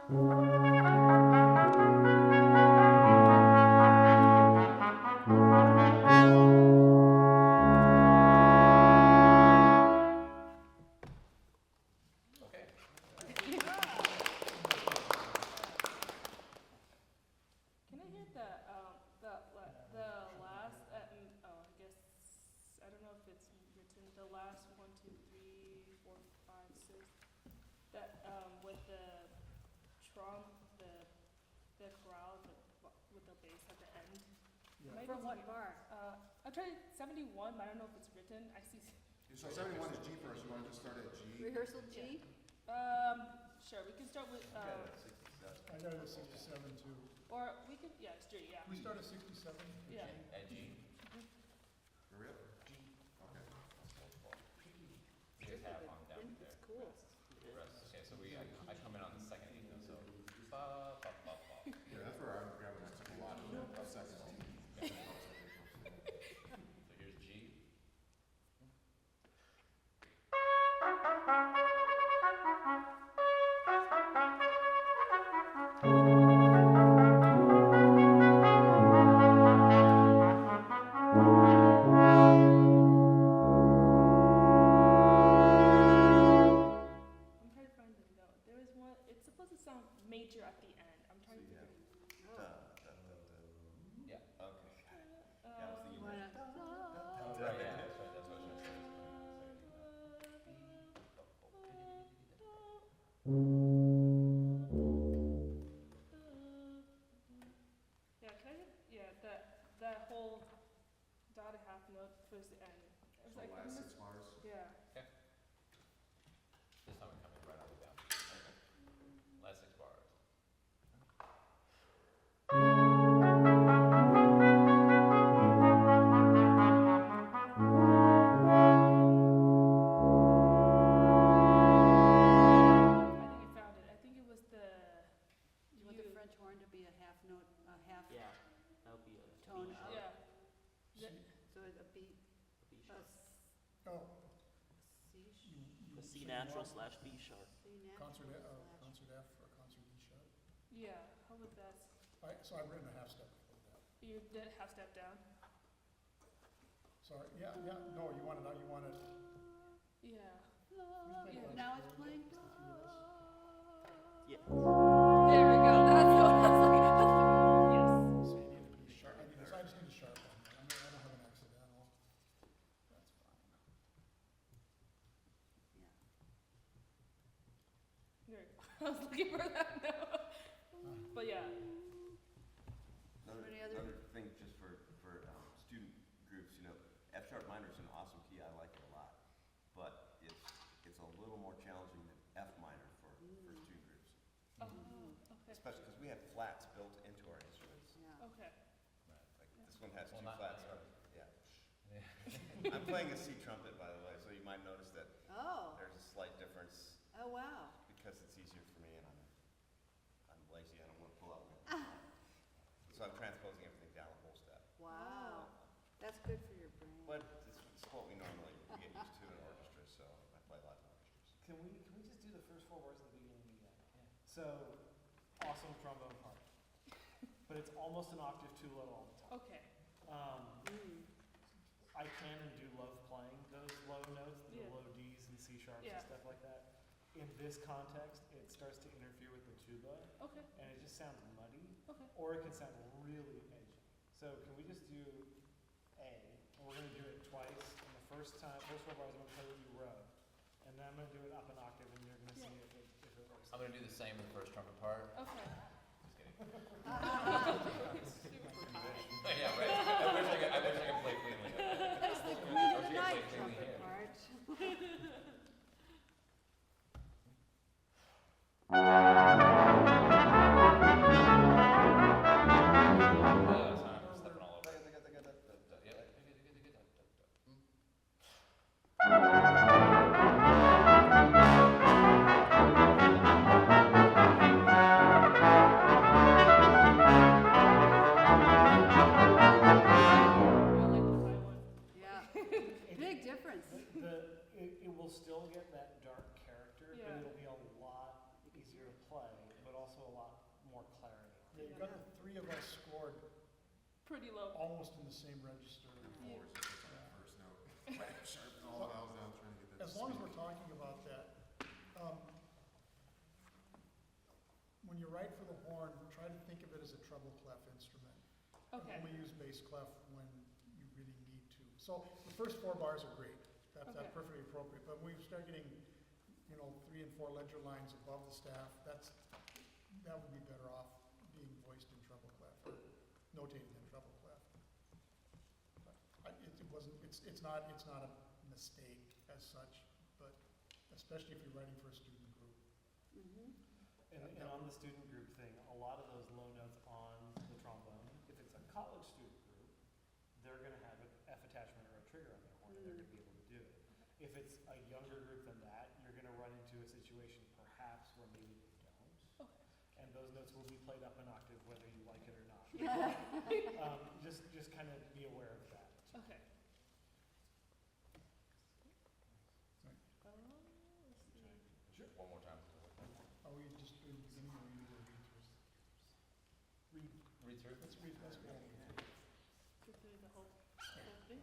Okay.
Can I hear the last, oh, I guess, I don't know if it's written, the last 1, 2, 3, 4, 5, 6, that, with the the chorale, with the bass at the end.
Yeah.
Am I
From
able to
what
hear-
bar?
I tried 71, but I don't know if it's written. I see,
So 71 is G first, you wanna just start at G?
Rehearsal G?
sure, we can start with,
You got it at 67.
I got it at 67 too.
or we can, yeah, it's G, yeah.
We start at 67?
Yeah.
At G.
For real? G. Okay.
You guys have on down there.
It's cool.
Rest. Okay, so I come in on the second eight though, so ba ba ba ba.
Yeah, that's where I'm grabbing that a lot of seconds.
So here's G.
I'm trying to find the note. There is one, it's supposed to sound major at the end. I'm trying to
So,
figure
Da, da, da, da.
Yeah.
Okay, got it. Yeah, I was thinking
Wanna-
Right, yeah, that's right, that's what I was trying to say.
Yeah, can I, that whole dotted half note towards the end. I was
So
like,
last
I'm
6 bars?
yeah.
This time we're coming right on down. Last 6 bars.
I think I found it. I think it was the.
You want the French horn to be a half note, a half
Yeah, that would be a
tone
B
up?
sharp.
Yeah.
So a B,
B
a
sharp.
Oh.
C,
A C natural slash B sharp.
C natural
Concert,
slash.
concert F or concert E sharp.
Yeah, how would that?
So I've written a half step before that.
You did half step down?
Sorry, yeah, no, you want it,
Yeah.
Yeah.
Now it's playing.
Yeah.
There we go. That's what I was like. Yes.
So you need to be sharp, so I just need a sharp on there, I don't have an accidental. That's fine.
There we go. I was looking for that note. But yeah.
Another,
Any other-
another thing just for student groups, F sharp minor is an awesome key, I like it a lot. But it's a little more challenging than F minor for student groups.
Oh, okay.
Especially because we have flats built into our instruments.
Yeah.
Okay.
Like this one has
Well,
two
not
flats.
really.
Yeah. I'm playing a C trumpet, by the way, so you might notice that
Oh,
there's a slight difference
oh, wow.
because it's easier for me and I'm lazy, I don't want to pull out my So I'm transposing everything down a whole step.
Wow. That's good for your brain.
But it's what we normally get used to in orchestra, so I play a lot in orchestras.
Can we just do the first 4 bars at the beginning again? So, awesome trombone part. But it's almost an octave too low all the time.
Okay.
I can and do love playing those low notes, the
Yeah.
low Ds and C sharps
Yeah.
and stuff like that. In this context, it starts to interfere with the tuba,
Okay.
and it just sounds muddy,
Okay.
or it can sound really edgy. So can we just do A, and we're gonna do it twice, and the first 4 bars I'm gonna play what you wrote, and then I'm gonna do it up an octave, and you're gonna see if it works.
I'm gonna do the same with the first trumpet part.
Okay.
Just kidding. Yeah, right. I wish I could play cleanly.
I was thinking we
I
did
wish
a
I could
night
play cleanly
trumpet
here.
part.
Sorry, I'm stepping all over. Yeah.
Yeah, you got the three of us scored
Pretty low.
almost in the same register.
Fours, if it's on that first note. Sharpen all the vowels down, trying to get that
As
to
long as
speak.
we're talking about that, when you write for the horn, try to think of it as a treble clef instrument.
Okay.
And only use bass clef when you really need to. So the first 4 bars are great. That's
Okay.
perfectly appropriate. But when we start getting, 3 and 4 ledger lines above the staff, that would be better off being voiced in treble clef or notated in treble clef. But it's not a mistake as such, but especially if you're writing for a student group.
And on the student group thing, a lot of those low notes on the trombone, if it's a college student group, they're going to have an F attachment or a trigger on their horn, and they're going to be able to do it. If it's a younger group than that, you're going to run into a situation perhaps where maybe they don't.
Okay.
And those notes will be played up an octave whether you like it or not. Just kind of be aware of that.
Okay.
Sure. One more time.
Are we just doing the beginning or are you doing read-throughs?
Read through.
Let's go.
Go through the whole thing? Okay.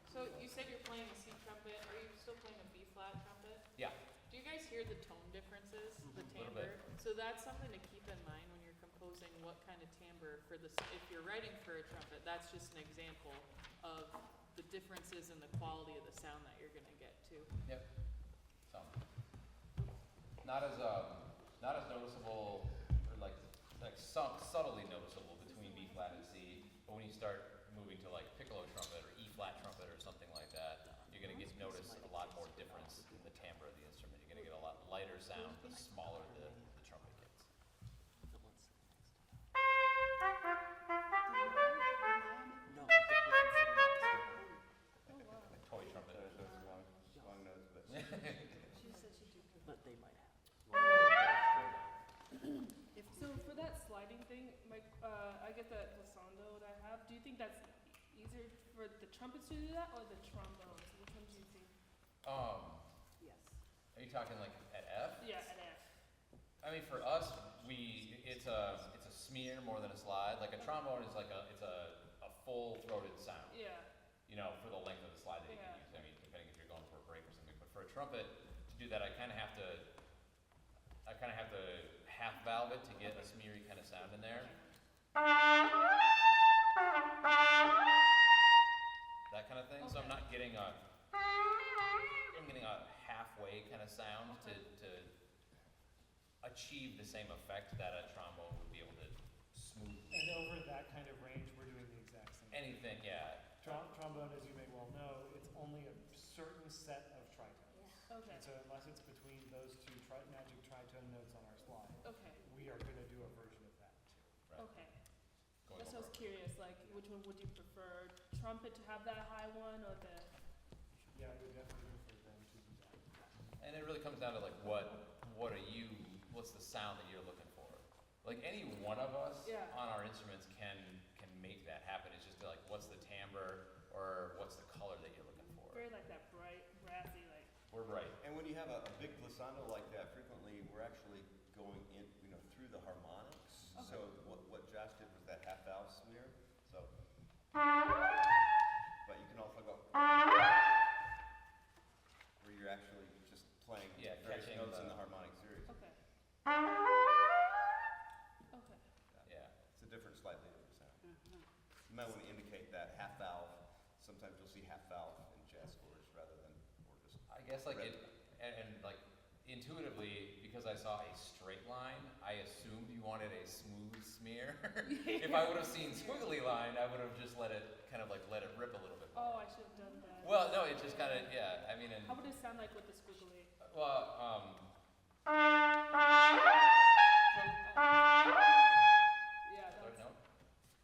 So you said you're playing a C trumpet. Are you still playing a B flat trumpet?
Yeah.
Do you guys hear the tone differences, the
Little
timbre?
bit.
So that's something to keep in mind when you're composing what kind of timbre for this. If you're writing for a trumpet, that's just an example of the differences in the quality of the sound that you're going to get to.
Yep. Some. Not as noticeable, or like subtly noticeable between B flat and C. But when you start moving to like piccolo trumpet or E flat trumpet or something like that, you're going to notice a lot more difference in the timbre of the instrument. You're going to get a lot lighter sound the smaller the trumpet gets.
No, the person sitting next to her.
Toy trumpet.
Long notes, but.
But they might have.
like, I get the glissando that I have. Do you think that's easier for the trumpets to do that or the trombones? Which one do you think?
Yes.
Are you talking like at F?
Yeah, at F.
I mean, for us, it's a smear more than a slide. Like a trombone is like it's a full-throated sound.
Yeah.
You know, for the length of the slide that you can use. I mean, depending if you're going for a break or something. But for a trumpet, to do that, I kind of have to half valve it to get a smeary kind of sound in there. That kind of thing. So I'm not getting a halfway kind of sound to achieve the same effect that a trombone would be able to smooth.
And over that kind of range, we're doing the exact same.
Anything, yeah.
Trombone, as you may well know, it's only a certain set of tritones.
Okay.
And so unless it's between those two magic tritone notes on our slide,
Okay.
we are going to do a version of that too.
Right.
Okay.
Going
That's so I was
over.
curious, like, which one would you prefer? Trumpet to have that high one or the?
Yeah, I would definitely prefer them to do that.
And it really comes down to like what's the sound that you're looking for? Like any one of us on our instruments can make that happen. It's just like what's the timbre or what's the color that you're looking for.
Very like that bright, brassy, like.
We're right.
And when you have a big glissando like that, frequently we're actually going in, through the harmonics.
Okay.
So what Josh did was that half valve smear. So, but you can also go where you're actually just playing various
catching
notes in the harmonic series.
Okay. Okay.
Yeah.
It's a slightly different sound. You might want to indicate that half valve. Sometimes you'll see half valve in jazz scores rather than or just.
I guess like and like intuitively, because I saw a straight line, I assumed you wanted a smooth smear. If I would have seen squiggly line, I would have just let it rip a little bit more.
Oh, I should have done that.
Well, no, it just kind of, I mean, and
How would it sound like with the squiggly?
well,
Yeah,
third
that's.
note.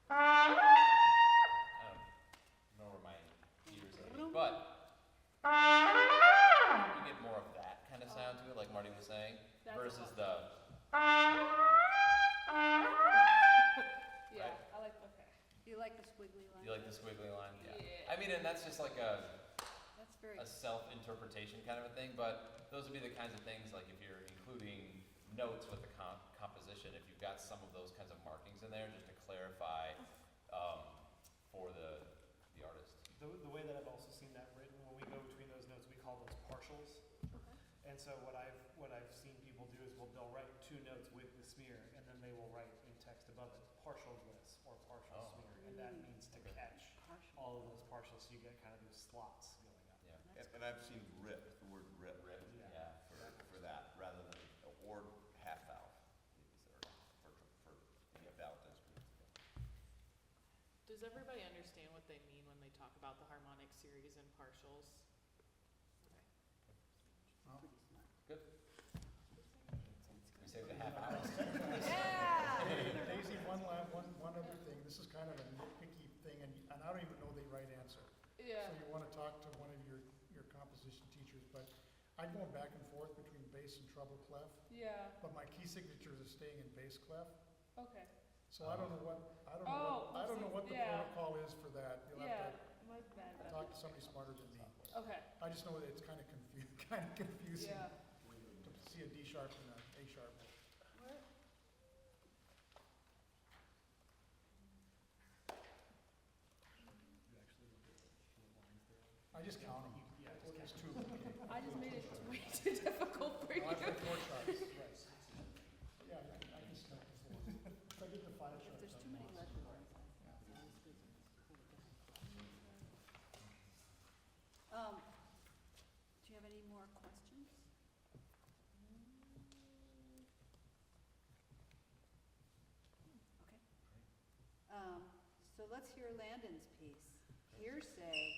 I don't know where my ears are, but you get more of that kind of sound to it, like Marty was saying,
That's
versus
awesome.
the.
Yeah,
Right.
I like. Okay.
You like the squiggly line?
You like the squiggly line?
Yeah.
I mean, and that's just like a
That's very.
self-interpretation kind of a thing, but those would be the kinds of things, like if you're including notes with the composition, if you've got some of those kinds of markings in there, just to clarify for the artist.
The way that I've also seen that written, when we go between those notes, we call those partials.
Okay.
And so what I've seen people do is they'll write two notes with the smear, and then they will write in text above it, partial bliss or partial smear, and that means to catch all of those partials, so you get kind of those slots going up.
Yeah.
And I've seen rip, the word rip,
Yeah.
for that rather than or half valve for any valve instruments.
Does everybody understand what they mean when they talk about the harmonic series and partials?
Good. We saved a half hour.
Daisy, one other thing, this is kind of a nitpicky thing, and I don't even know the right answer.
Yeah.
So you want to talk to one of your composition teachers, but I'm going back and forth between bass and treble clef,
Yeah.
but my key signatures are staying in bass clef.
Okay.
So I don't know what the
yeah.
protocol is for that. You'll
Yeah.
have
My bad.
to talk to somebody smarter than me.
Okay.
I just know that it's kind of confusing
Yeah.
to see a D sharp and a A sharp.
What?
I just count them.
Yeah,
Well, there's two.
I just made it way too difficult for you.
Well, I've got 4 sharps. Yeah, I can start with 4. If I get the 5 sharps.
There's too many letter lines. Do you have any more questions? Okay. So let's hear Landon's piece. Hearsay.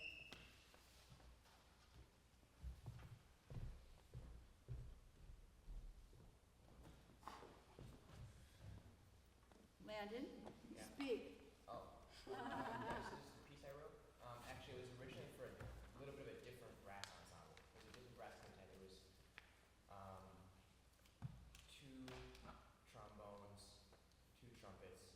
Landon, speak.
Oh. This is the piece I wrote. Actually, it was originally for a little bit of a different brass ensemble. It was a different brass quintet. It was 2 trombones, 2 trumpets,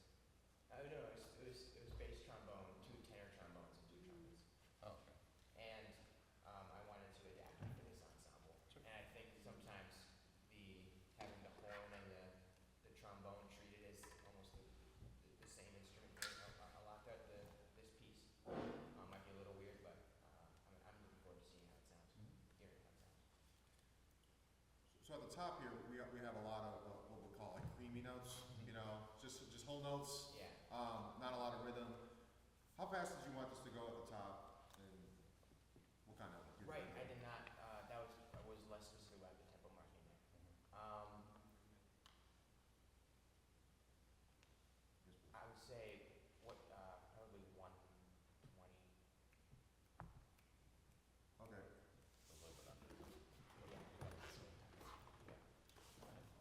so at the top here, we have a lot of what we'll call like creamy notes, you know, just whole notes,
Yeah.
not a lot of rhythm. How fast did you want this to go at the top, and what kind of?
Right, I did not, I was less specific about the tempo marking there. I would say, probably 120.
Okay.
A little bit under.
Yeah, about the same time. Yeah.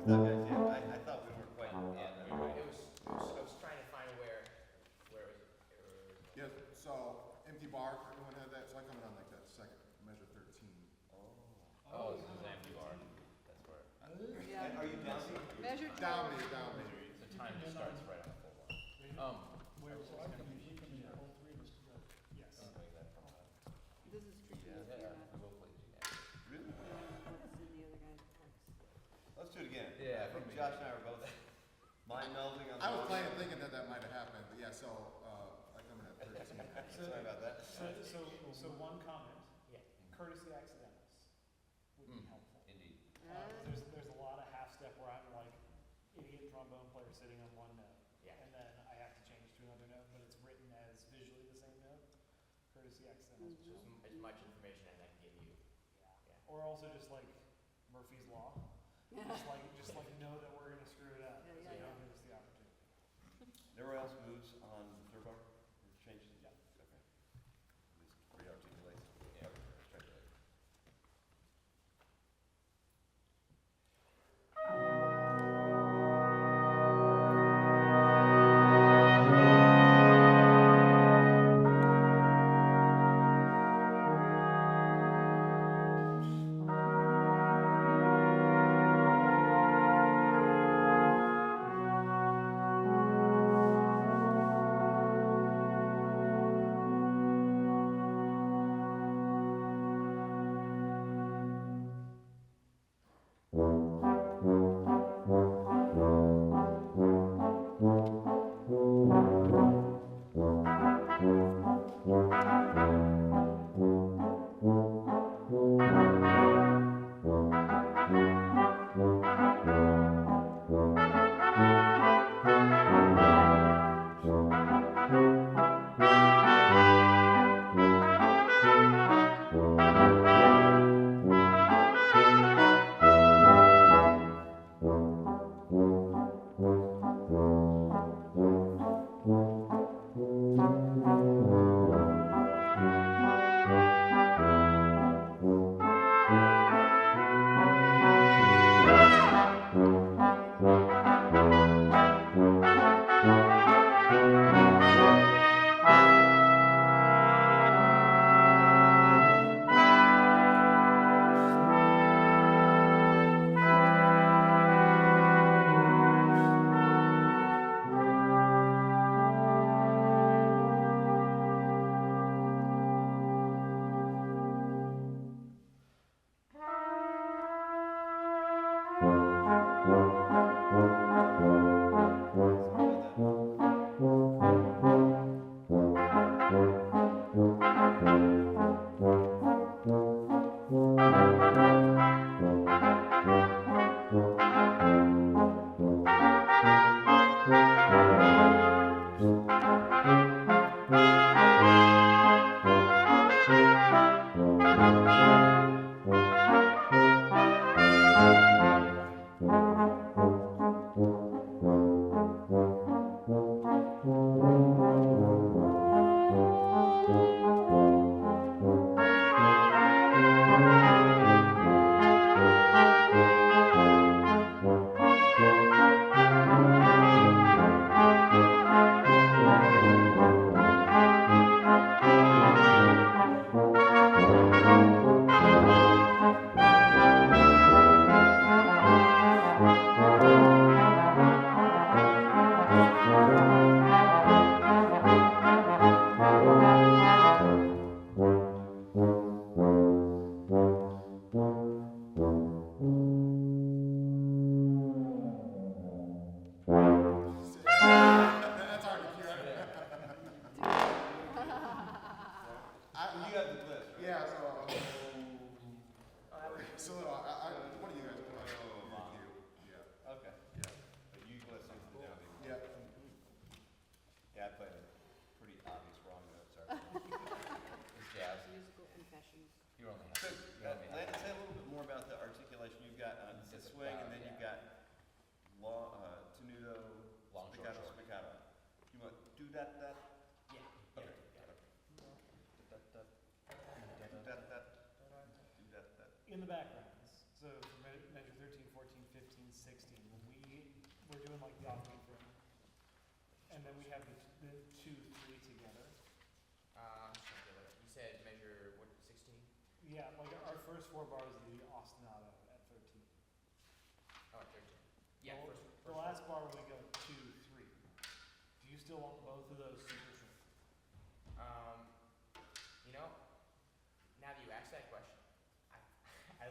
I thought we weren't quite.
Yeah, no, you're right.
I was trying to find where it was.
Yeah, so empty bar, everyone had that, so I come in on like that second, measure 13.
Oh, this is empty bar. That's where.
Yeah.
Are you down?
Measure
Down
12.
me, down me.
The time just starts right on the full bar.
Where, so I can usually come in all three of us together.
Yes.
I'm doing that from
This is tricky.
yeah,
to figure out
we both played G.
Really?
what's in the other guy's parts.
Let's do it again.
Yeah,
I think
from
Josh and I were both mind melding on.
I was planning, thinking that might have happened, but yeah, so, I come in at 13.
Sorry about that.
So one comment.
Yeah.
Courtesy accidentals would be
Mm.
helpful.
Indeed.
There's a lot of half step where I'm like idiot trombone player sitting on one note.
Yeah.
And then I have to change to another note, but it's written as visually the same note. Courtesy accidentals.
So as much information as I can give you. Yeah.
Or also just like Murphy's Law. just like know that we're gonna screw it up.
Yeah,
So
yeah,
you
yeah.
don't give us the opportunity.
Everyone else moves on the third bar? Or changes?
Yeah.
Okay. At least re-articulate.
Yeah.
Speculate.
in the backgrounds, so for measure 13, 14, 15, 16, when we're doing like the octave thing, and then we have the 2, 3 together.
You said measure, what, 16?
Yeah, like our first 4 bars of the ostinato at 13.
Oh, 13. Yeah,
The last bar when we go 2, 3. Do you still want both of those super short?
You know, now that you asked that question, I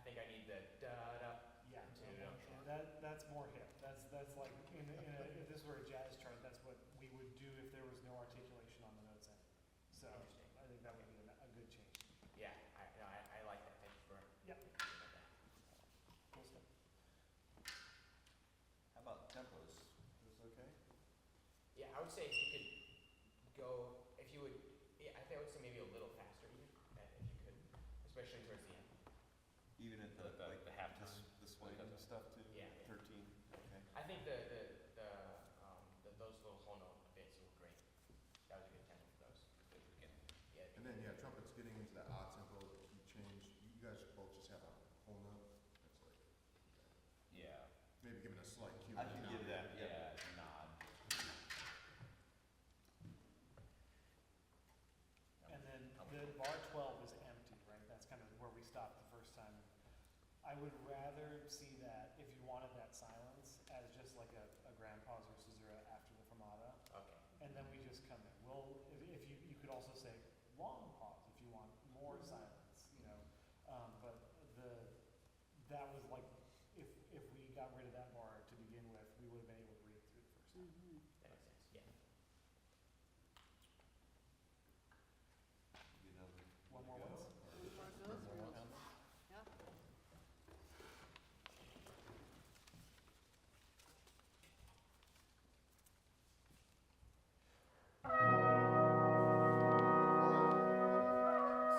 think I need the da-da.
Yeah, that's more hip. That's like, if this were a jazz chart, that's what we would do if there was no articulation on the notes end. So I think that would be a good change.
Yeah, I like that. Thank you for
Yep.
doing that.
Cool stuff.
How about tempos? Is this okay?
Yeah, I would say if you could go, if you would, yeah, I think I would say maybe a little faster even, if you could, especially towards the end.
Even at the, like the halftime, the swing and stuff too?
Yeah.
13, okay.
I think those little whole note bits were great. That was a good tempo for those. Yeah.
And then, yeah, trumpets getting into that odd tempo, the key change. You guys both just have a whole note. That's like,
Yeah.
maybe giving a slight cue.
I can
now.
give that, yeah, nod.
And then the bar 12 is empty, right? That's kind of where we stopped the first time. I would rather see that, if you wanted that silence, as just like a grand pause or caesura after the fermata.
Okay.
And then we just come in. If you could also say long pause if you want more silence, you know. But that was like, if we got rid of that bar to begin with, we would have been able to read through the first time.
That makes sense. Yeah.
You know,
One more once.
One more goes. Yeah.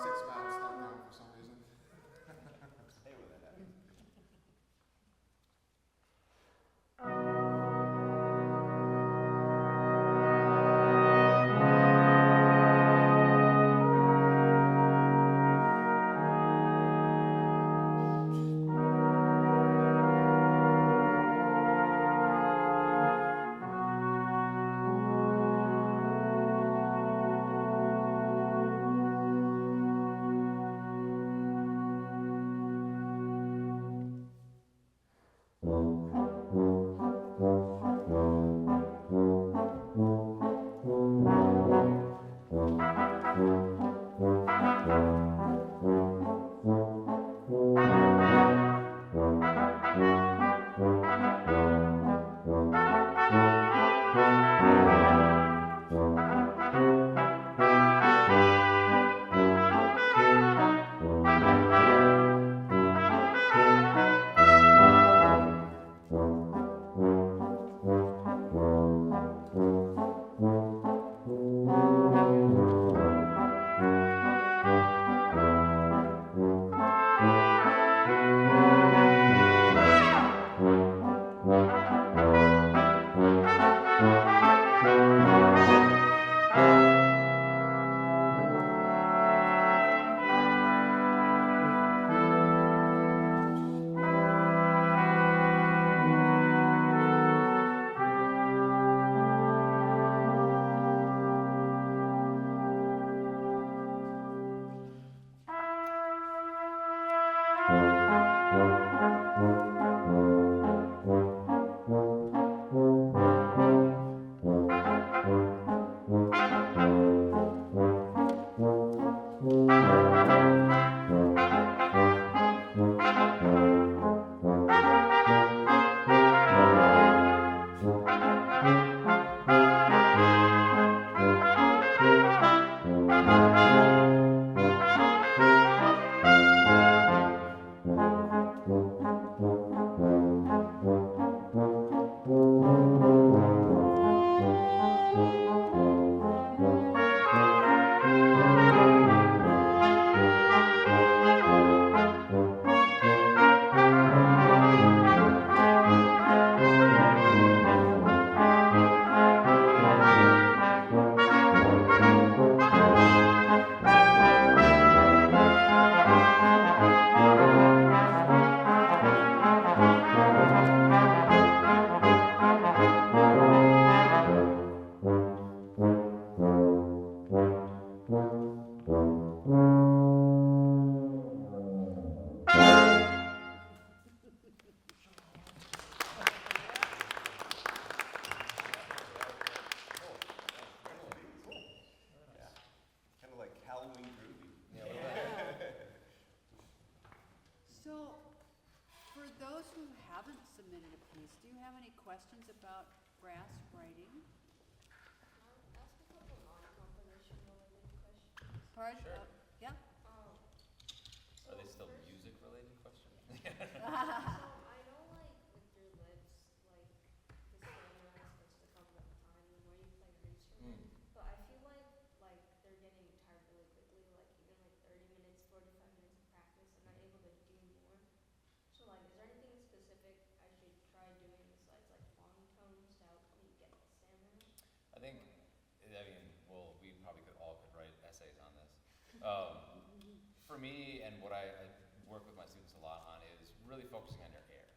Six valves stuck down for some reason.
Hey, when that happens.
For those who haven't submitted a piece, do you have any questions about brass writing?
Ask a couple non-composition related questions.
Pardon?
Sure.
Yeah?
Are they still music related questions?
So I know like with your lips, like the stamina is supposed to come with time the more you play your instrument. But I feel like they're getting tired really quickly, like even like 30 minutes, 45 minutes of practice, and not able to do more. So like, is there anything specific I should try doing besides like long tones to help me get the stamina?
I think, well, we probably could write essays on this. For me, and what I work with my students a lot on is really focusing on your air.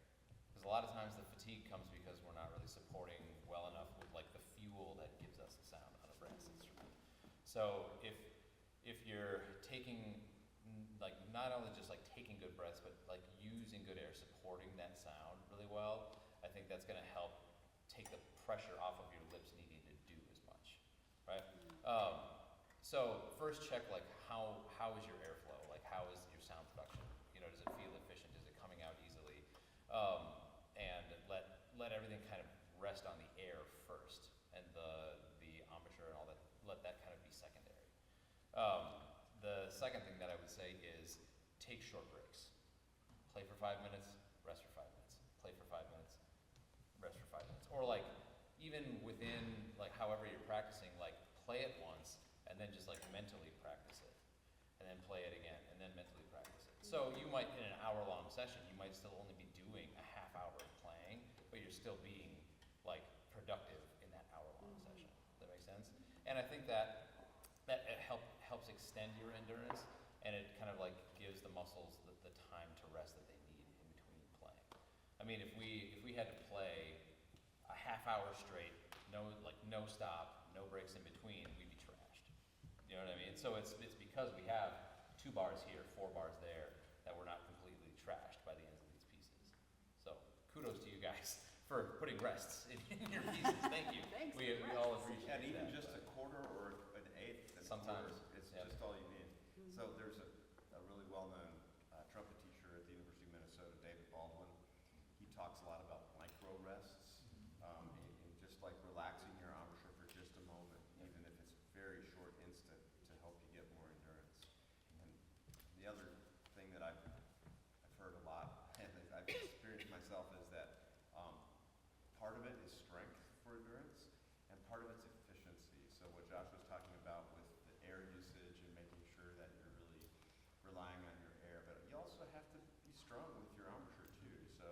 Because a lot of times the fatigue comes because we're not really supporting well enough with like the fuel that gives us the sound on a brass instrument. So if you're taking, like not only just like taking good breaths, but like using good air, supporting that sound really well, I think that's gonna help take the pressure off of your lips needing to do as much, right? So first check like how is your airflow? Like how is your sound production? You know, does it feel efficient? Is it coming out easily? And let everything kind of rest on the air first, and the embouchure and all that. Let that kind of be secondary. The second thing that I would say is take short breaks. Play for 5 minutes, rest for 5 minutes. Play for 5 minutes, rest for 5 minutes. Or like even within like however you're practicing, like play it once and then just like mentally practice it. And then play it again and then mentally practice it. So you might, in an hour-long session, you might still only be doing a half hour of playing, but you're still being like productive in that hour-long session. Does that make sense? And I think that it helps extend your endurance, and it kind of like gives the muscles the time to rest that they need in between playing. I mean, if we had to play a half hour straight, no stop, no breaks in between, we'd be trashed. You know what I mean? So it's because we have 2 bars here, 4 bars there, that we're not completely trashed by the ends of these pieces. So kudos to you guys for putting rests in your pieces. Thank you.
Thanks
We all appreciate
And even
that.
just a quarter or an eighth,
Sometimes,
it's
yeah.
just all you need. So there's a really well-known trumpet teacher at the University of Minnesota, David Baldwin. He talks a lot about micro rests, and just like relaxing your embouchure for just a moment, even if it's very short instant, to help you get more endurance. And the other thing that I've heard a lot, and I've experienced myself, is that part of it is strength for endurance, and part of it's efficiency. So what Josh was talking about with the air usage and making sure that you're really relying on your air, but you also have to be strong with your embouchure too. So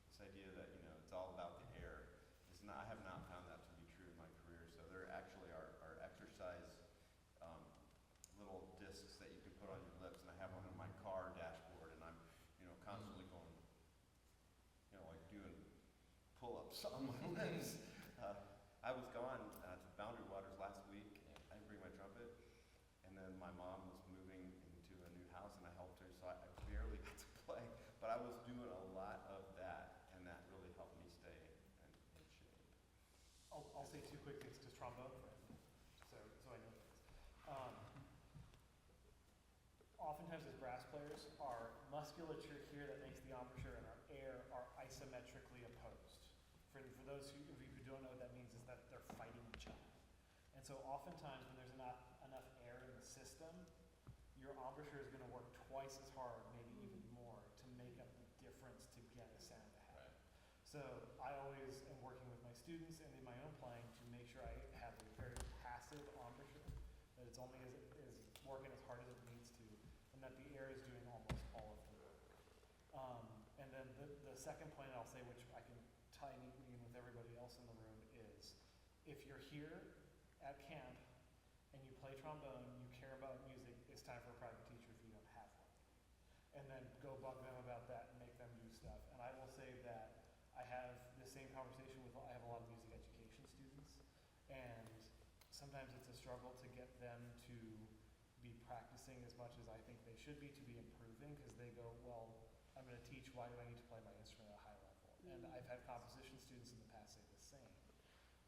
this idea that, you know, it's all about the air is not, I have not found that to be true in my career. So there actually are exercise little discs that you can put on your lips, and I have one in my car dashboard, and I'm, you know, constantly going, you know, like doing pull-ups on my lips. I was gone to Boundary Waters last week. I didn't bring my trumpet, and then my mom was moving into a new house, and I helped her, so I barely got to play. But I was doing a lot of that, and that really helped me stay in shape.
I'll say 2 quick things, because trombone, so I know things. Oftentimes as brass players, our musculature here that makes the embouchure and our air are isometrically opposed. For those of you who don't know what that means, is that they're fighting each other. And so oftentimes when there's not enough air in the system, your embouchure is going to work twice as hard, maybe even more, to make up the difference to get a sound to happen. So I always am working with my students and in my own playing to make sure I have a very passive embouchure, that it's only as working as hard as it needs to, and that the air is doing almost all of the work. And then the second point I'll say, which I can tie neatly in with everybody else in the room, is if you're here at camp and you play trombone, you care about music, it's time for a private teacher if you don't have one. And then go bug them about that and make them do stuff. And I will say that I have the same conversation with, I have a lot of music education students, and sometimes it's a struggle to get them to be practicing as much as I think they should be to be improving, because they go, well, I'm going to teach, why do I need to play my instrument at a high level? And I've had composition students in the past say the same.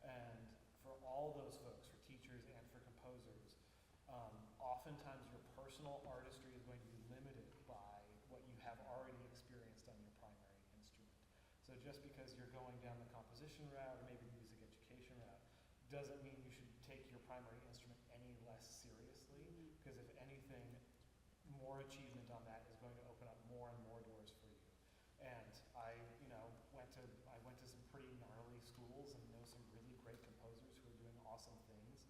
And for all those folks, for teachers and for composers, oftentimes your personal artistry is going to be limited by what you have already experienced on your primary So just because you're going down the composition route or maybe the music education route, doesn't mean you should take your primary instrument any less seriously, because if anything, more achievement on that is going to open up more and more doors for you. And I went to some pretty gnarly schools and know some really great composers who are doing awesome things.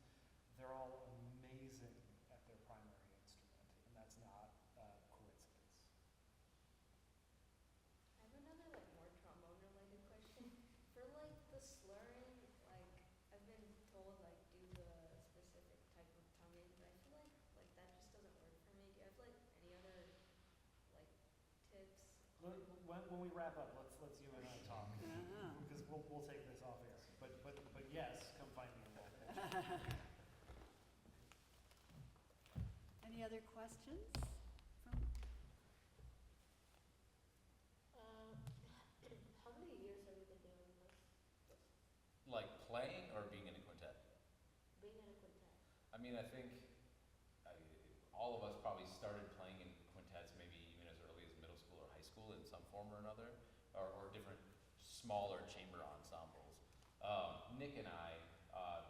They're all amazing at their primary instrument, and that's not a coincidence.
I have another like more trombone related question. For like the slurring, like I've been told like do the specific type of tonguing, but I feel like that just doesn't work for me. Do you have like any other like tips?
When we wrap up, let's you and I talk, because we'll take this off air. But yes, come find me in that pitch.
Any other questions from?
How many years have you been doing this?
Like playing or being in a quintet?
Being in a quintet.
I mean, I think all of us probably started playing in quintets maybe even as early as middle school or high school in some form or another, or different smaller chamber ensembles. Nick and I,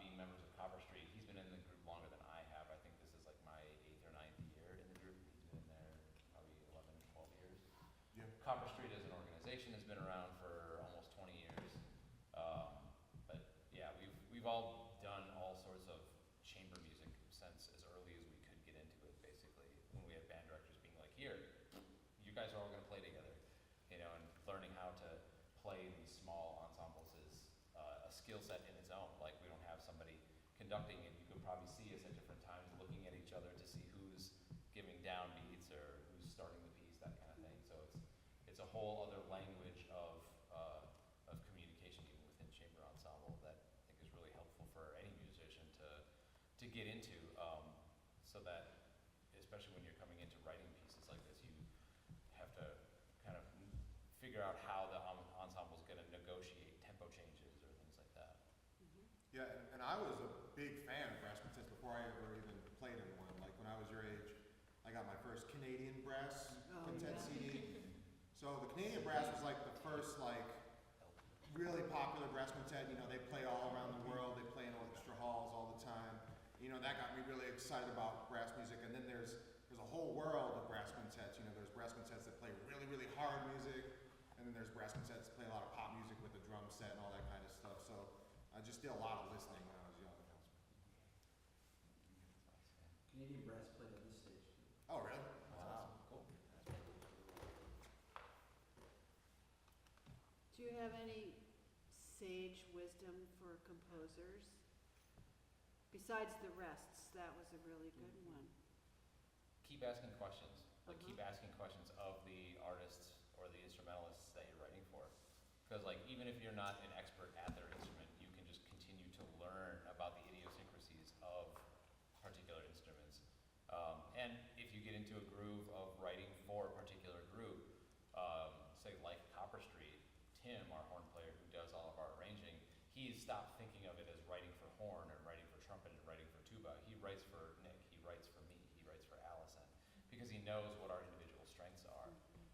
being members of Copper Street, he's been in the group longer than I have. I think this is like my 8th or 9th year in the group. He's been in there probably 11, 12 years.
Yeah.
Copper Street as an organization has been around for almost 20 years. But yeah, we've all done all sorts of chamber music since as early as we could get into it, basically. When we had band directors being like, here, you guys are all going to play together, and learning how to play these small ensembles is a skill set in its own. Like, we don't have somebody conducting it. You could probably see us at different times looking at each other to see who's giving down beats or who's starting the piece, that kind of thing. So it's a whole other language of communication even within chamber ensemble that I think is really helpful for any musician to get into, so that especially when you're coming into writing pieces like this, you have to kind of figure out how the ensemble is going to negotiate tempo changes or things like that.
Yeah, and I was a big fan of brass quintets before I ever even played in one. Like when I was your age, I got my first Canadian brass quintet CD. So the Canadian brass was like the first like really popular brass quintet. They play all around the world. They play in orchestra halls all the time. That got me really excited about brass music. And then there's a whole world of brass quintets. There's brass quintets that play really, really hard music. And then there's brass quintets that play a lot of pop music with a drum set and all that kind of stuff. So I just did a lot of listening when I was young.
Canadian brass played on this stage too.
Oh, really?
Wow, cool.
Do you have any sage wisdom for composers? Besides the rests, that was a really good one.
Keep asking questions. Like, keep asking questions of the artists or the instrumentalists that you're writing for. Because, like, even if you're not an expert at their instrument, you can just continue to learn about the idiosyncrasies of particular instruments. And if you get into a groove of writing for a particular group, say like Copper Street, Tim, our horn player who does all of our arranging, he's stopped thinking of it as writing for horn or writing for trumpet and writing for tuba. He writes for Nick, he writes for me, he writes for Allison, because he knows what our individual strengths are.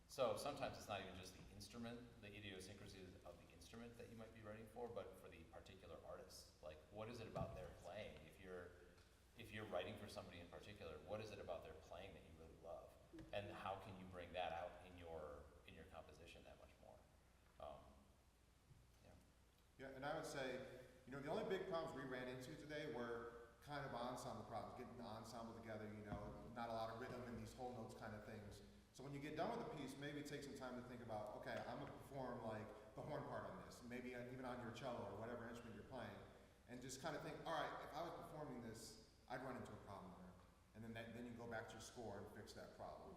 So sometimes it's not even just the instrument, the idiosyncrasies of the instrument that you might be writing for, but for the particular artist. Like, what is it about their playing? If you're writing for somebody in particular, what is it about their playing that you really love? And how can you bring that out in your composition that much more?
Yeah, and I would say, the only big problems we ran into today were kind of ensemble problems, getting the ensemble together, not a lot of rhythm and these whole notes kind of things. So when you get done with the piece, maybe take some time to think about, okay, I'm going to perform like the horn part on this, maybe even on your cello or whatever instrument you're playing, and just kind of think, all right, if I was performing this, I'd run into a problem there. And then you go back to your score and fix that problem.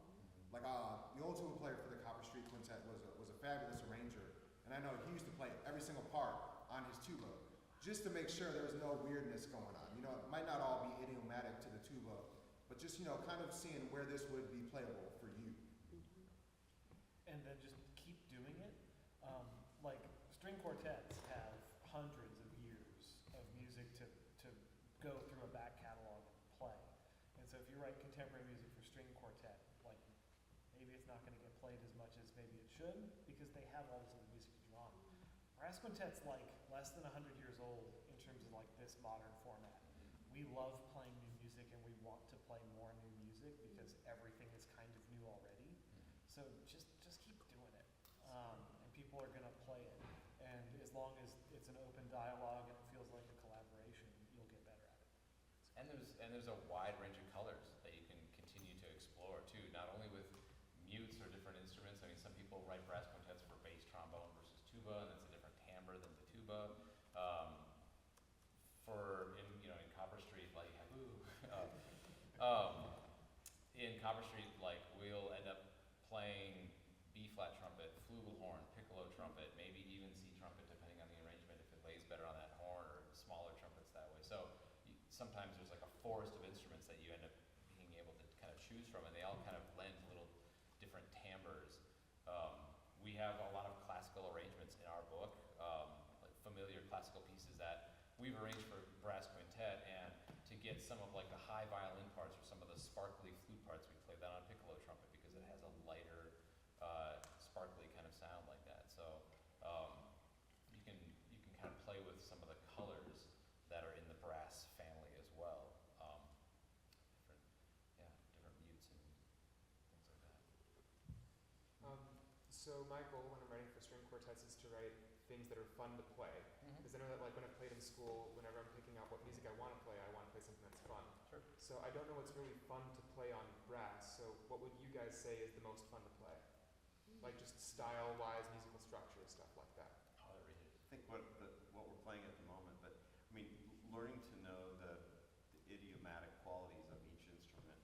Like the old tuba player for the Copper Street Quintet was a fabulous arranger, and I know he used to play every single part on his tuba, just to make sure there was no weirdness going on. It might not all be idiomatic to the tuba, but just, kind of seeing where this would be playable for you.
And then just keep doing it. Like, string quartets have hundreds of years of music to go through a back catalog and play. And so if you write contemporary music for string quartet, like, maybe it's not going to get played as much as maybe it should, because they have all this other music to draw on. brass quintet's like less than 100 years old in terms of like this modern format. We love playing new music and we want to play more new music because everything is kind of new already. So just keep doing it, and people are gonna play it. And as long as it's an open dialogue and it feels like a collaboration, you'll get better at it.
And there's a wide range of colors that you can continue to explore too, not only with mutes or different instruments. I mean, some people write brass quintets for bass trombone versus tuba, and it's a different timbre than the tuba. In Copper Street, like in Copper Street, like we'll end up playing B flat trumpet, flugelhorn, piccolo trumpet, maybe even C trumpet, depending on the arrangement, if it lays better on that horn, or smaller trumpets that way. So sometimes there's like a forest of instruments that you end up being able to kind of choose from, and they all kind of blend little different timbres. We have a lot of classical arrangements in our book, like familiar classical pieces that we've arranged for brass quintet, and to get some of like the high violin parts or some of the sparkly flute parts, we play that on piccolo trumpet because it has a lighter, sparkly kind of sound like that. So you can kind of play with some of the colors that are in the brass family as well. Different mutes and things like that.
So my goal when I'm writing for string quartets is to write things that are fun to play. Because I know that like when I played in school, whenever I'm picking out what music I want to play something that's fun.
Sure.
So I don't know what's really fun to play on brass. So what would you guys say is the most fun to play? Like just style-wise, musical structure, stuff like that.
I think what we're playing at the moment, but I mean, learning to know the idiomatic qualities of each instrument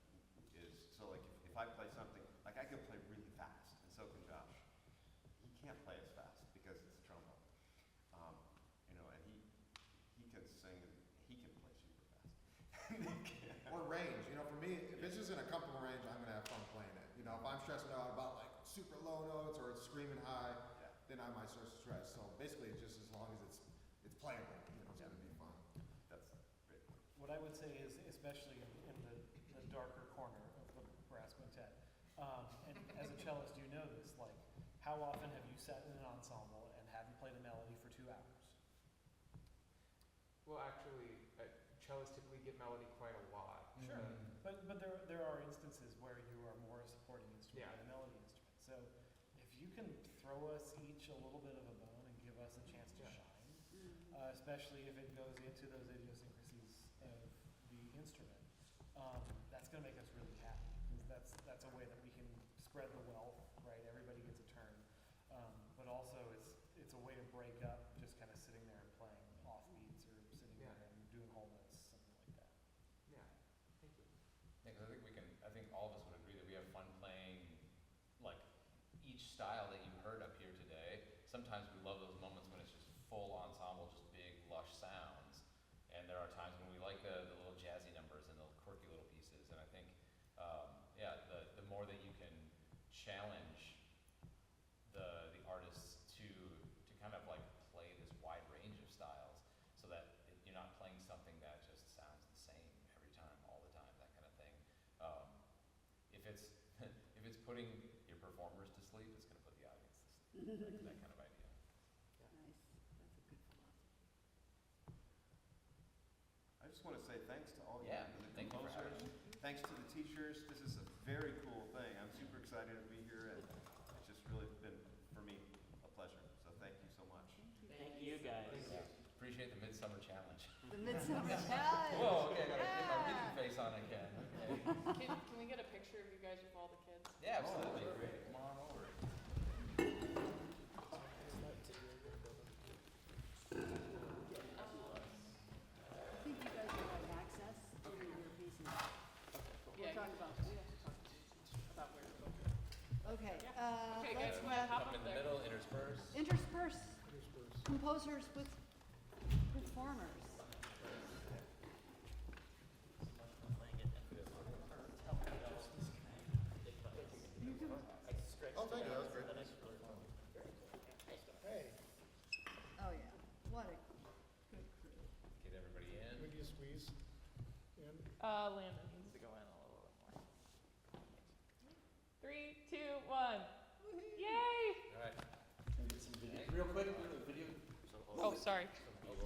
is, so like if I play something, like I can play really fast, and so can Josh. He can't play as fast because it's a trombone. And he can sing, and he can play super fast.
Or range, for me, if it's just in a comfortable range, I'm gonna have fun playing it. If I'm stressing out about like super low notes or it's screaming high, then I might start to stress. So basically, just as long as it's playable, it's gonna be fun.
That's great.
What I would say is, especially in the darker corner of the brass quintet, and as a cellist, you know this, like, how often have you sat in an ensemble and haven't played a melody for 2 hours?
Well, actually, cellists typically get melody quite a lot.
Sure. But there are instances where you are more a supporting instrument than a melody instrument. So if you can throw us each a little bit of a bone and give us a chance to shine, especially if it goes into those idiosyncrasies of the instrument, that's going to make us really happy. Because that's a way that we can spread the wealth, right? Everybody gets a turn. But also it's a way to break up just kind of sitting there and playing off beats or sitting there and doing whole notes, something like that.
Yeah. Thank you.
Yeah, because I think all of us would agree that we have fun playing like each style that you heard up here today. Sometimes we love those moments when it's just full ensemble, just big, lush sounds. And there are times when we like the little jazzy numbers and the quirky little pieces. And I think, the more that you can challenge the artists to kind of like play this wide range of styles, so that you're not playing something that just sounds the same every time, all the time, that kind of thing. If it's putting your performers to sleep, it's going to put the audience to sleep. That kind of idea.
Nice. That's a good philosophy.
I just want to say thanks to all
Yeah,
the
thank you for having
composers. Thanks to the teachers. This is a very cool thing. I'm super excited to be here, and it's just really been, for me, a pleasure. So thank you so much.
Thank you guys.
Yeah. Appreciate the Midsummer Challenge.
The Midsummer Challenge.
Whoa, okay, I gotta get my reading face on again. Okay.
Can we get a picture of you guys with all the kids?
Yeah, absolutely. Great. Come on over.
I think you guys will have access to your pieces. We'll talk about that.
About where to go.
Okay,
Okay, guys,
let's
come on, hop
Come
up
in the
there.
middle, intersperse.
intersperse composers with performers.
Oh, thank you, that was great.
Hey,
Oh, yeah, what a good crew.
Get everybody in.
would you squeeze in?
Landon needs to go in a little bit more. 3, 2, 1. Yay!
All right.
Real quick, video
sorry.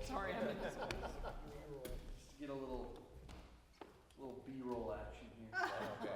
Sorry, I'm in this one.
Just to get a little B-roll action here.
Oh, God.